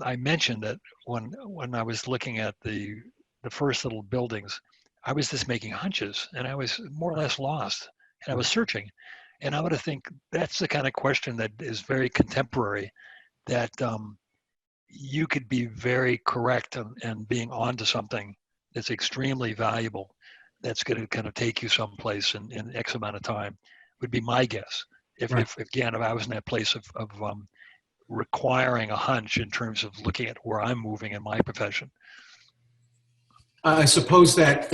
I mentioned that when I was looking at the first little buildings, I was just making hunches, and I was more or less lost, and I was searching. And I would have think that's the kind of question that is very contemporary, that you could be very correct and being onto something that's extremely valuable, that's going to kind of take you someplace in X amount of time, would be my guess. If again, if I was in that place of requiring a hunch in terms of looking at where I'm moving in my profession. I suppose that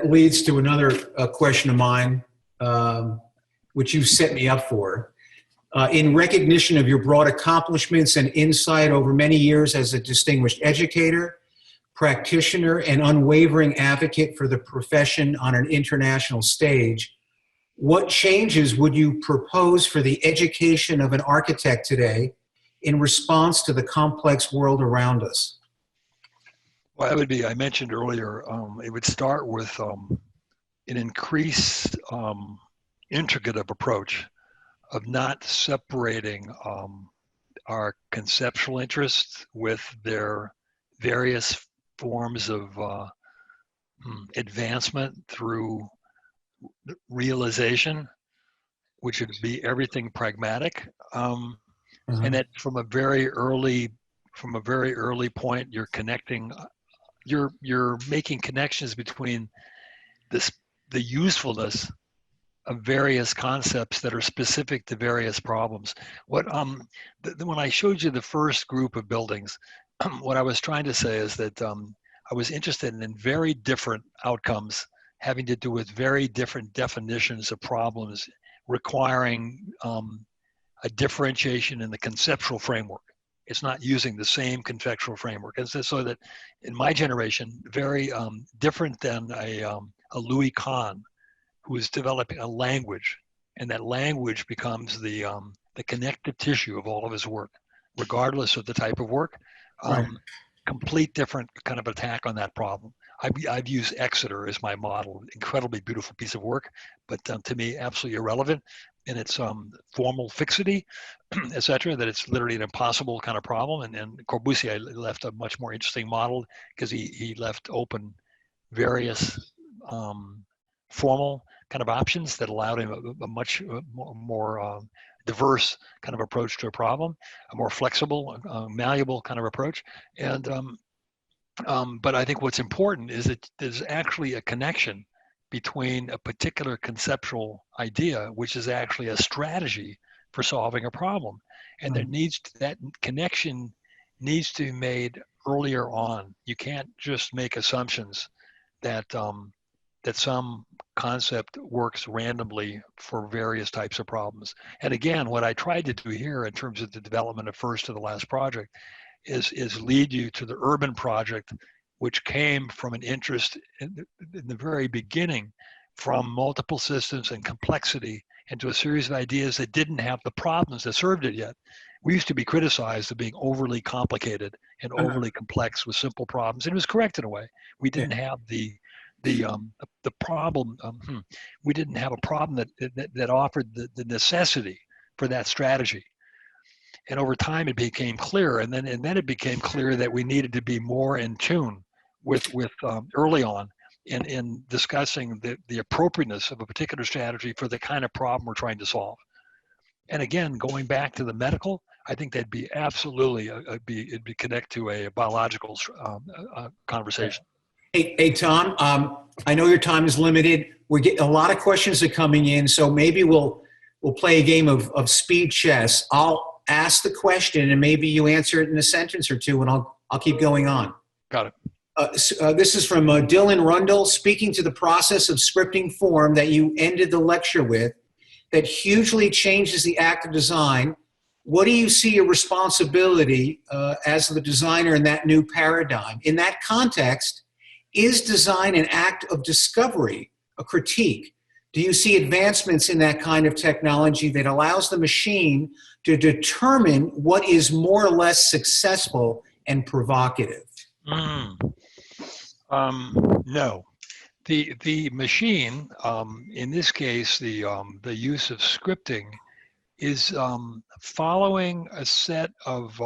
leads to another question of mine, which you set me up for. In recognition of your broad accomplishments and insight over many years as a distinguished educator, practitioner, and unwavering advocate for the profession on an international stage, what changes would you propose for the education of an architect today in response to the complex world around us? Well, that would be, I mentioned earlier, it would start with an increased integrative approach of not separating our conceptual interests with their various forms of advancement through realization, which would be everything pragmatic, and that from a very early point, you're connecting, you're making connections between the usefulness of various concepts that are specific to various problems. What when I showed you the first group of buildings, what I was trying to say is that I was interested in very different outcomes having to do with very different definitions of problems requiring a differentiation in the conceptual framework. It's not using the same conceptual framework. And so that in my generation, very different than a Louis Kahn, who is developing a language, and that language becomes the connective tissue of all of his work, regardless of the type of work. Complete different kind of attack on that problem. I've used Exeter as my model, incredibly beautiful piece of work, but to me, absolutely irrelevant in its formal fixity, etc., that it's literally an impossible kind of problem. And Corbusier left a much more interesting model because he left open various formal kind of options that allowed him a much more diverse kind of approach to a problem, a more flexible, malleable kind of approach. And but I think what's important is that there's actually a connection between a particular conceptual idea, which is actually a strategy for solving a problem. And that connection needs to be made earlier on. You can't just make assumptions that that some concept works randomly for various types of problems. And again, what I tried to do here in terms of the development of first to the last project is lead you to the urban project, which came from an interest in the very beginning from multiple systems and complexity into a series of ideas that didn't have the problems that served it yet. We used to be criticized of being overly complicated and overly complex with simple problems, and it was correct in a way. We didn't have the problem. We didn't have a problem that offered the necessity for that strategy. And over time, it became clear, and then it became clear that we needed to be more in tune with early on in discussing the appropriateness of a particular strategy for the kind of problem we're trying to solve. And again, going back to the medical, I think that'd be absolutely it'd be connect to a biological conversation. Hey, Thom, I know your time is limited. We're getting a lot of questions are coming in, so maybe we'll play a game of speed chess. I'll ask the question, and maybe you answer it in a sentence or two, and I'll keep going on. Got it. This is from Dylan Rundle, speaking to the process of scripting form that you ended the lecture with, that hugely changes the act of design. What do you see your responsibility as the designer in that new paradigm? In that context, is design an act of discovery, a critique? Do you see advancements in that kind of technology that allows the machine to determine what is more or less successful and provocative? No. The machine, in this case, the use of scripting is following a set of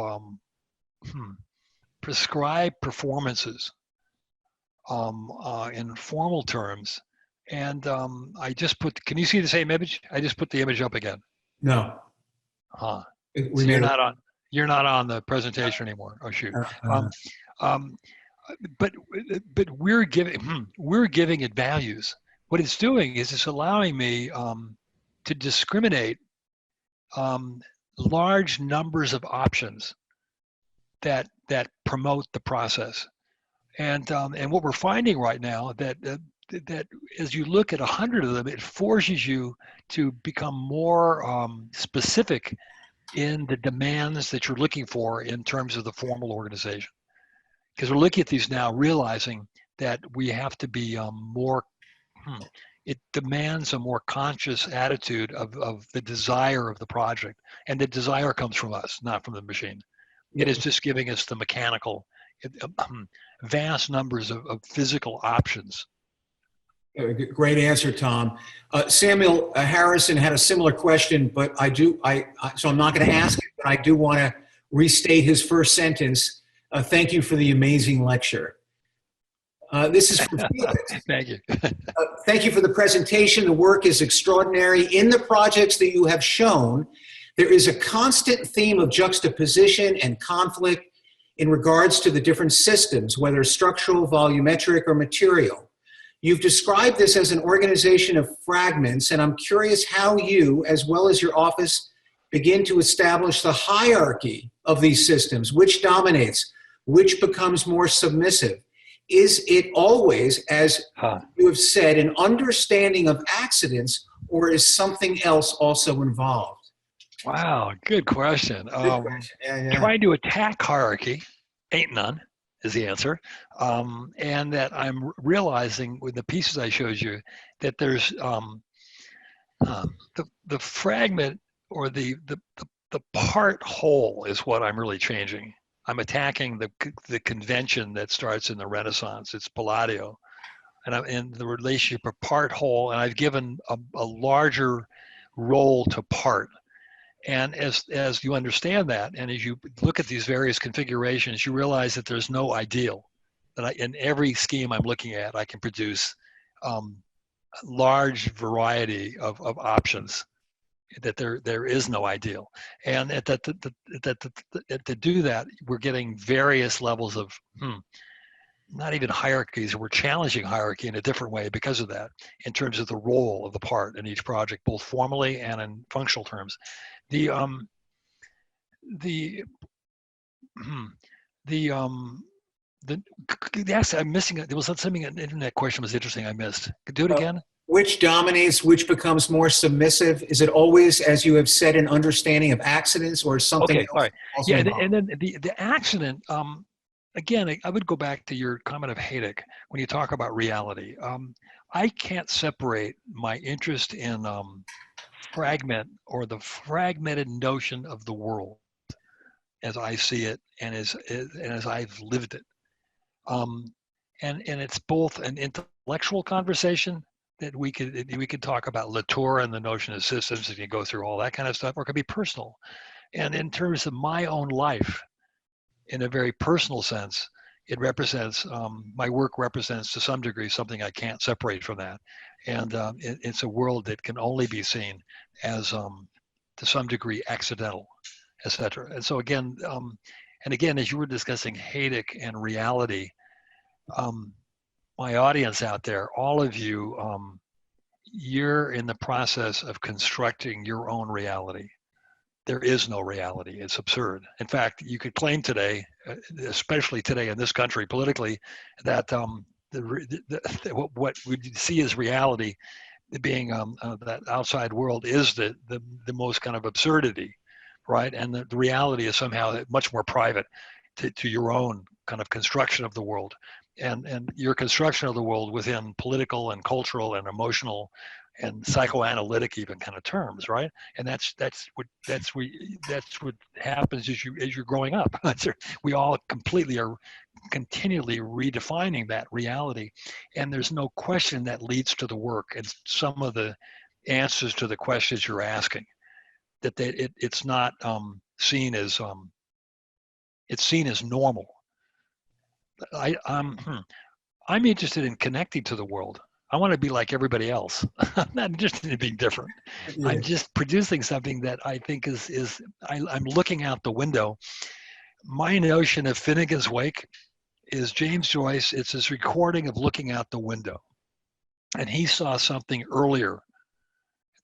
prescribed performances in formal terms. And I just put, can you see the same image? I just put the image up again. No. So you're not on the presentation anymore. Oh shoot. But we're giving it values. What it's doing is it's allowing me to discriminate large numbers of options that promote the process. And what we're finding right now that as you look at 100 of them, it forces you to become more specific in the demands that you're looking for in terms of the formal organization. Because we're looking at these now, realizing that we have to be more, it demands a more conscious attitude of the desire of the project. And the desire comes from us, not from the machine. It is just giving us the mechanical, vast numbers of physical options. Great answer, Thom. Samuel Harrison had a similar question, but so I'm not going to ask it, but I do want to restate his first sentence. Thank you for the amazing lecture. This is for Felix. Thank you. Thank you for the presentation. The work is extraordinary. In the projects that you have shown, there is a constant theme of juxtaposition and conflict in regards to the different systems, whether structural, volumetric, or material. You've described this as an organization of fragments, and I'm curious how you, as well as your office, begin to establish the hierarchy of these systems. Which dominates? Which becomes more submissive? Is it always, as you have said, an understanding of accidents, or is something else also involved? Wow, good question. Trying to attack hierarchy, ain't none, is the answer. And that I'm realizing with the pieces I showed you that there's the fragment or the part whole is what I'm really changing. I'm attacking the convention that starts in the Renaissance. It's Palladio, and I'm in the relationship of part whole, and I've given a larger role to part. And as you understand that, and as you look at these various configurations, you realize that there's no ideal. That in every scheme I'm looking at, I can produce large variety of options. That there is no ideal, and to do that, we're getting various levels of not even hierarchies. We're challenging hierarchy in a different way because of that, in terms of the role of the part in each project, both formally and in functional terms. The the yes, I'm missing it. There was something, an internet question was interesting. I missed. Do it again. Which dominates, which becomes more submissive? Is it always, as you have said, an understanding of accidents, or something Okay, else? all right. Also Yeah, involved? and then the accident. Again, I would go back to your comment of Hayek when you talk about reality. I can't separate my interest in fragment or the fragmented notion of the world as I see it and as I've lived it. And it's both an intellectual conversation that we could talk about Latour and the notion of systems, and you go through all that kind of stuff, or it could be personal. And in terms of my own life, in a very personal sense, it represents, my work represents to some degree something I can't separate from that. And it's a world that can only be seen as, to some degree, accidental, etc. And so again, as you were discussing Hayek and reality, my audience out there, all of you, you're in the process of constructing your own reality. There is no reality. It's absurd. In fact, you could claim today, especially today in this country politically, that what we see as reality, being that outside world, is the most kind of absurdity, right? And the reality is somehow much more private to your own kind of construction of the world, and your construction of the world within political and cultural and emotional and psychoanalytic even kind of terms, right? And that's what happens as you're growing up. We all completely are continually redefining that reality, and there's no question that leads to the work and some of the answers to the questions you're asking. That it's not seen as it's seen as normal. I'm interested in connecting to the world. I want to be like everybody else. I'm not interested in being different. Yeah. I'm just producing something that I think I'm looking out the window. My notion of Finnegan's Wake is James Joyce. It's his recording of looking out the window. And he saw something earlier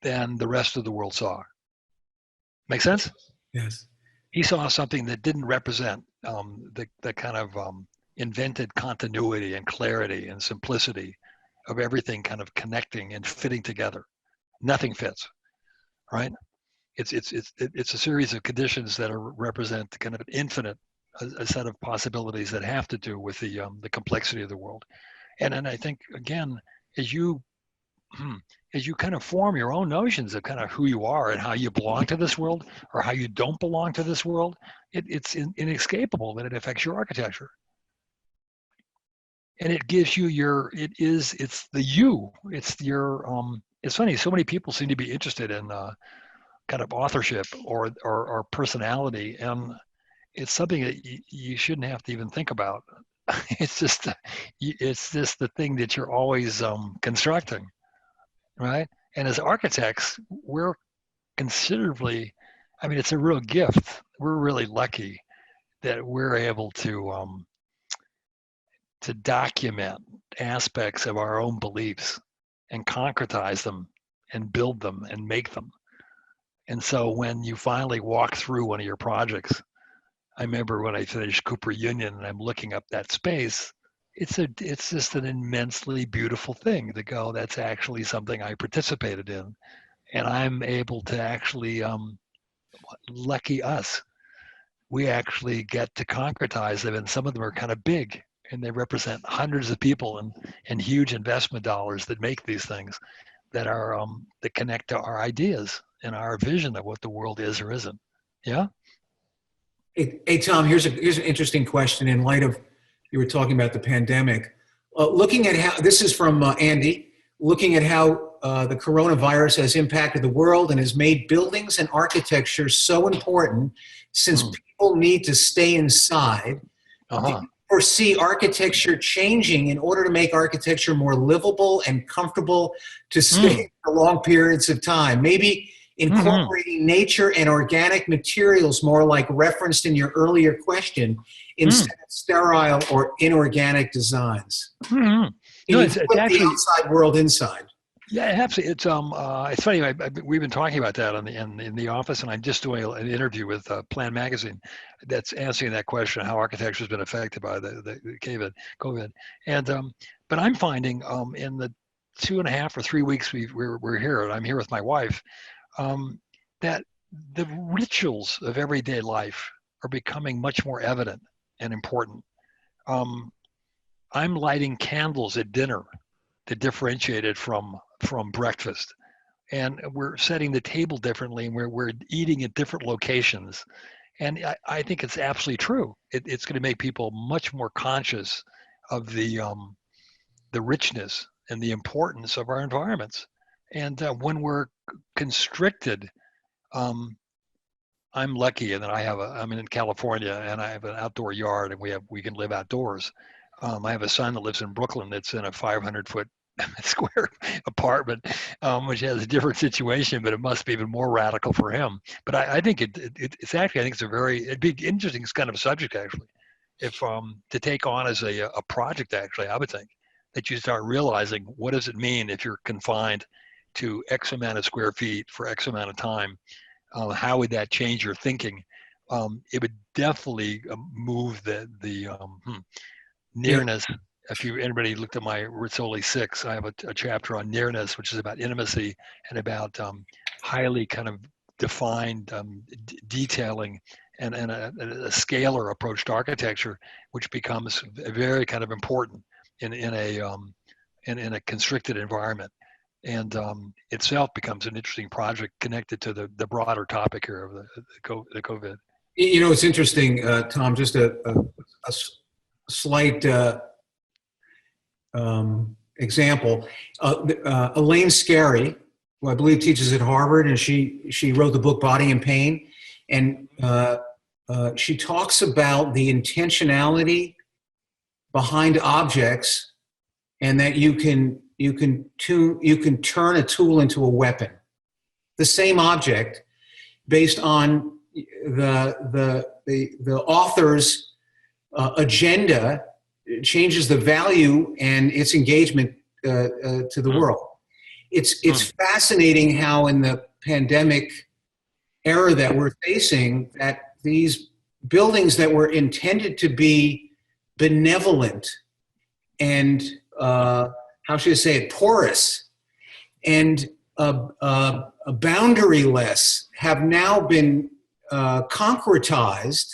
than the rest of the world saw. Make sense? Yes. He saw something that didn't represent the kind of invented continuity and clarity and simplicity of everything kind of connecting and fitting together. Nothing fits, right? It's a series of conditions that represent kind of an infinite a set of possibilities that have to do with the complexity of the world. And I think again, as you kind of form your own notions of kind of who you are and how you belong to this world or how you don't belong to this world, it's inescapable that it affects your architecture. And it gives you it's the you. It's your, it's funny, so many people seem to be interested in kind of authorship or personality, and it's something that you shouldn't have to even think about. It's just the thing that you're always constructing, right? And as architects, we're considerably, I mean, it's a real gift. We're really lucky that we're able to document aspects of our own beliefs and concretize them and build them and make them. And so when you finally walk through one of your projects, I remember when I finished Cooper Union and I'm looking up that space, it's just an immensely beautiful thing to go, that's actually something I participated in. And I'm able to actually, lucky us, we actually get to concretize them, and some of them are kind of big, and they represent hundreds of people and huge investment dollars that make these things that are that connect to our ideas and our vision of what the world is or isn't. Yeah. Hey, Tom, here's an interesting question in light of, you were talking about the pandemic. Looking at how, this is from Andy, looking at how the coronavirus has impacted the world and has made buildings and architecture so important since people need to stay inside. Do you foresee architecture changing in order to make architecture more livable and comfortable to stay for long periods of time? Maybe incorporating nature and organic materials more like referenced in your earlier question instead of sterile or inorganic designs. No, You it's put actually the outside world inside. Yeah, absolutely. It's funny. We've been talking about that in the office, and I'm just doing an interview with Plan Magazine that's answering that question: how architecture has been affected by the COVID. And but I'm finding in the 2.5 or 3 weeks we're here, and I'm here with my wife, that the rituals of everyday life are becoming much more evident and important. Um, I'm lighting candles at dinner to differentiate it from breakfast, and we're setting the table differently, and we're eating at different locations. And I think it's absolutely true. It's going to make people much more conscious of the richness and the importance of our environments. And when we're constricted, um, I'm lucky in that I'm in California, and I have an outdoor yard, and we can live outdoors. I have a son that lives in Brooklyn that's in a 500-foot square apartment, which has a different situation, but it must be even more radical for him. But I think it's actually, I think it'd be interesting kind of subject actually, if to take on as a project actually. I would think that you start realizing, what does it mean if you're confined to X amount of square feet for X amount of time? How would that change your thinking? It would definitely move the nearness. If anybody looked at my Rizzoli 6, I have a chapter on nearness, which is about intimacy and about highly kind of defined detailing and a scalar approach to architecture, which becomes very kind of important in a constricted environment, and itself becomes an interesting project connected to the broader topic here of the COVID. You know, it's interesting, Tom, just a slight example. Elaine Scarry, who I believe teaches at Harvard, and she wrote the book Body and Pain, and she talks about the intentionality behind objects, and that you can turn a tool into a weapon. The same object, based on the author's agenda, changes the value and its engagement to the world. It's fascinating how in the pandemic era that we're facing, that these buildings that were intended to be benevolent and how should I say it, porous and boundaryless, have now been concretized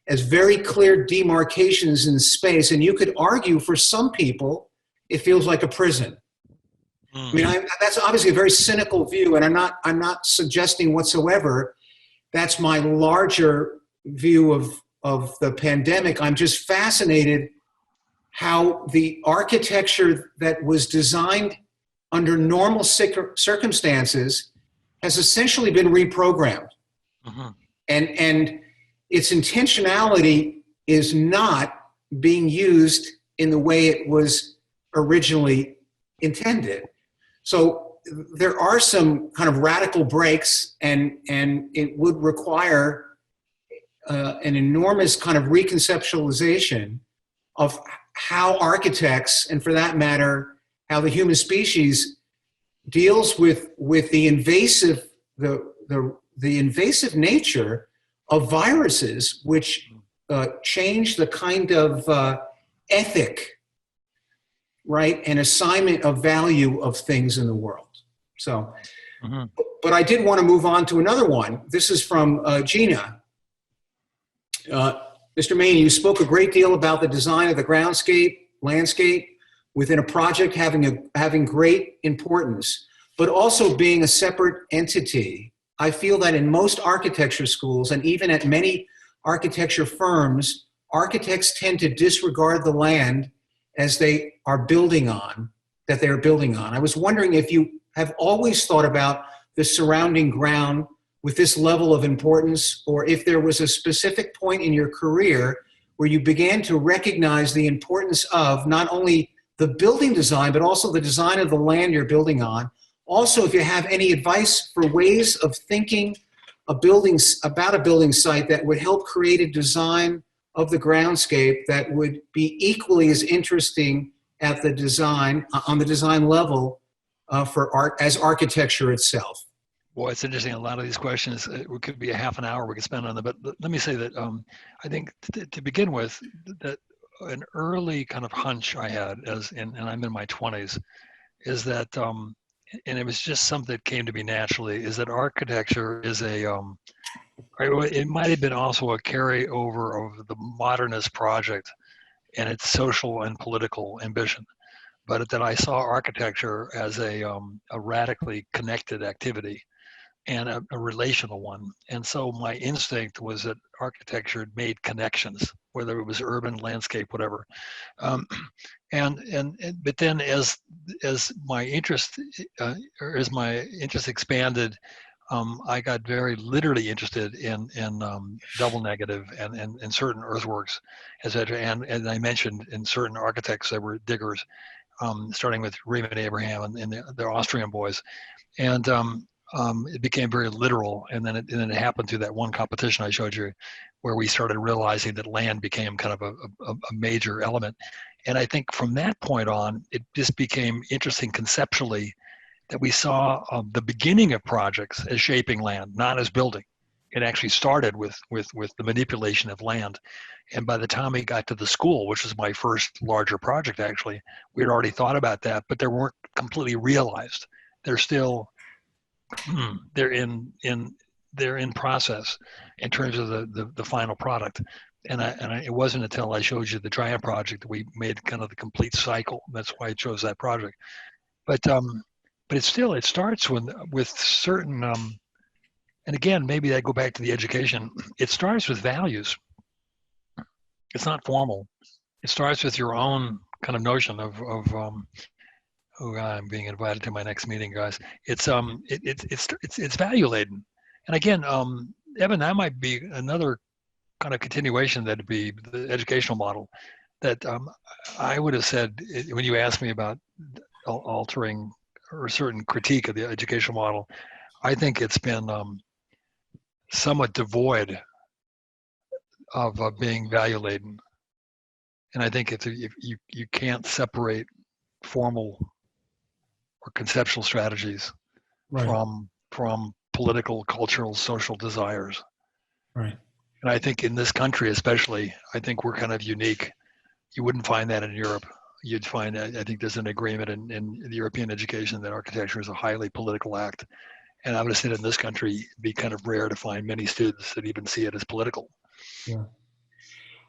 as very clear demarcations in space. And you could argue, for some people, it feels like a prison. I mean, that's obviously a very cynical view, and I'm not suggesting whatsoever that's my larger view of the pandemic. I'm just fascinated how the architecture that was designed under normal circumstances has essentially been reprogrammed. And its intentionality is not being used in the way it was originally intended. So there are some kind of radical breaks, and it would require an enormous kind of reconceptualization of how architects, and for that matter, how the human species deals with the invasive nature of viruses, which change the kind of ethic, right, and assignment of value of things in the world. So, but I did want to move on to another one. This is from Gina. Mr. Mayne, you spoke a great deal about the design of the groundscape, landscape within a project having great importance, but also being a separate entity. I feel that in most architecture schools, and even at many architecture firms, architects tend to disregard the land as they are building on, that they're building on. I was wondering if you have always thought about the surrounding ground with this level of importance, or if there was a specific point in your career where you began to recognize the importance of not only the building design, but also the design of the land you're building on. Also, if you have any advice for ways of thinking about a building site that would help create a design of the groundscape that would be equally as interesting at the design, on the design level, for art as architecture itself? Boy, it's interesting. A lot of these questions, it could be a half an hour we could spend on them. But let me say that I think to begin with, that an early kind of hunch I had, and I'm in my 20s, is that, and it was just something that came to me naturally, is that architecture is it might have been also a carryover of the modernist project and its social and political ambition, but that I saw architecture as a radically connected activity and a relational one. And so my instinct was that architecture made connections, whether it was urban, landscape, whatever. But then as my interest expanded, I got very literally interested in double negative and certain earthworks, etc. And I mentioned in certain architects that were diggers, starting with Raymond Abraham and the Austrian boys, and it became very literal. And then it happened through that one competition I showed you, where we started realizing that land became kind of a major element. And I think from that point on, it just became interesting conceptually that we saw the beginning of projects as shaping land, not as building. It actually started with the manipulation of land. And by the time we got to the school, which was my first larger project, actually, we had already thought about that, but they weren't completely realized. They're still, they're in process in terms of the final product. And it wasn't until I showed you the Giant project that we made kind of the complete cycle. That's why I chose that project. But it starts with certain, and again, maybe I go back to the education. It starts with values. It's not formal. It starts with your own kind of notion of oh, I'm being invited to my next meeting, guys. It's value laden. And again, Evan, that might be another kind of continuation. That'd be the educational model that I would have said when you asked me about altering or a certain critique of the educational model. I think it's been somewhat devoid of being value laden. And I think if you can't separate formal or conceptual strategies from political, cultural, social desires. Right. And I think in this country, especially, I think we're kind of unique. You wouldn't find that in Europe. You'd find, I think there's an agreement in the European education that architecture is a highly political act. And I would have said in this country, it'd be kind of rare to find many students that even see it as political. Yeah.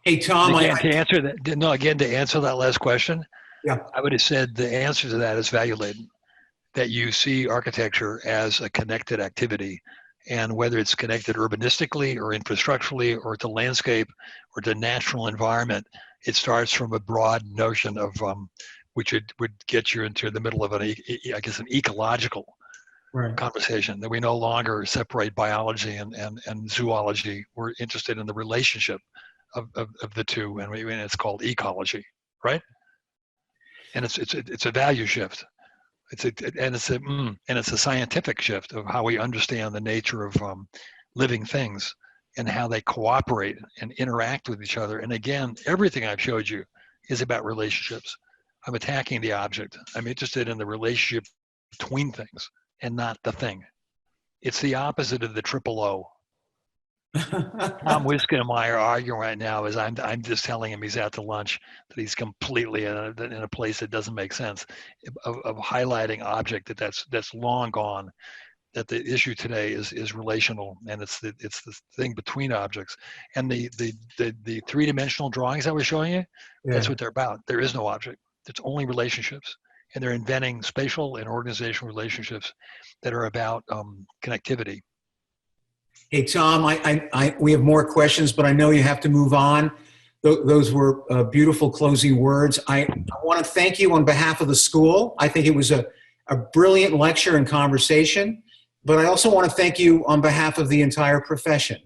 Hey, Tom, again, to answer that last question, yeah, I would have said the answer to that is value laden, that you see architecture as a connected activity. And whether it's connected urbanistically or infrastructurally or to landscape or to natural environment, it starts from a broad notion of which would get you into the middle of an ecological conversation, that we no longer separate biology and zoology. We're interested in the relationship of the two, and it's called ecology, right? And it's a value shift. It's a scientific shift of how we understand the nature of living things and how they cooperate and interact with each other. And again, everything I've showed you is about relationships. I'm attacking the object. I'm interested in the relationship between things and not the thing. It's the opposite of the triple O. Tom Wiskin and I are arguing right now as I'm just telling him he's out to lunch, that he's completely in a place that doesn't make sense, of highlighting object that's long gone, that the issue today is relational, and it's the thing between objects. And the three-dimensional drawings I was showing you, that's what they're about. There is no object. It's only relationships. And they're inventing spatial and organizational relationships that are about connectivity. Hey, Tom, we have more questions, but I know you have to move on. Those were beautiful closing words. I want to thank you on behalf of the school. I think it was a brilliant lecture and conversation, but I also want to thank you on behalf of the entire profession.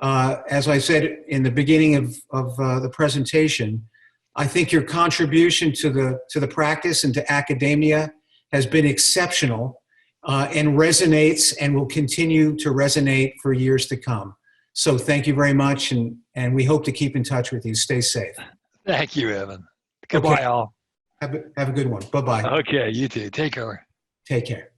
As I said in the beginning of the presentation, I think your contribution to the practice and to academia has been exceptional. And resonates and will continue to resonate for years to come. So thank you very much, and we hope to keep in touch with you. Stay safe. Thank you, Evan. Goodbye, all. Have a good one. Bye-bye. Okay, you too. Take care. Take care.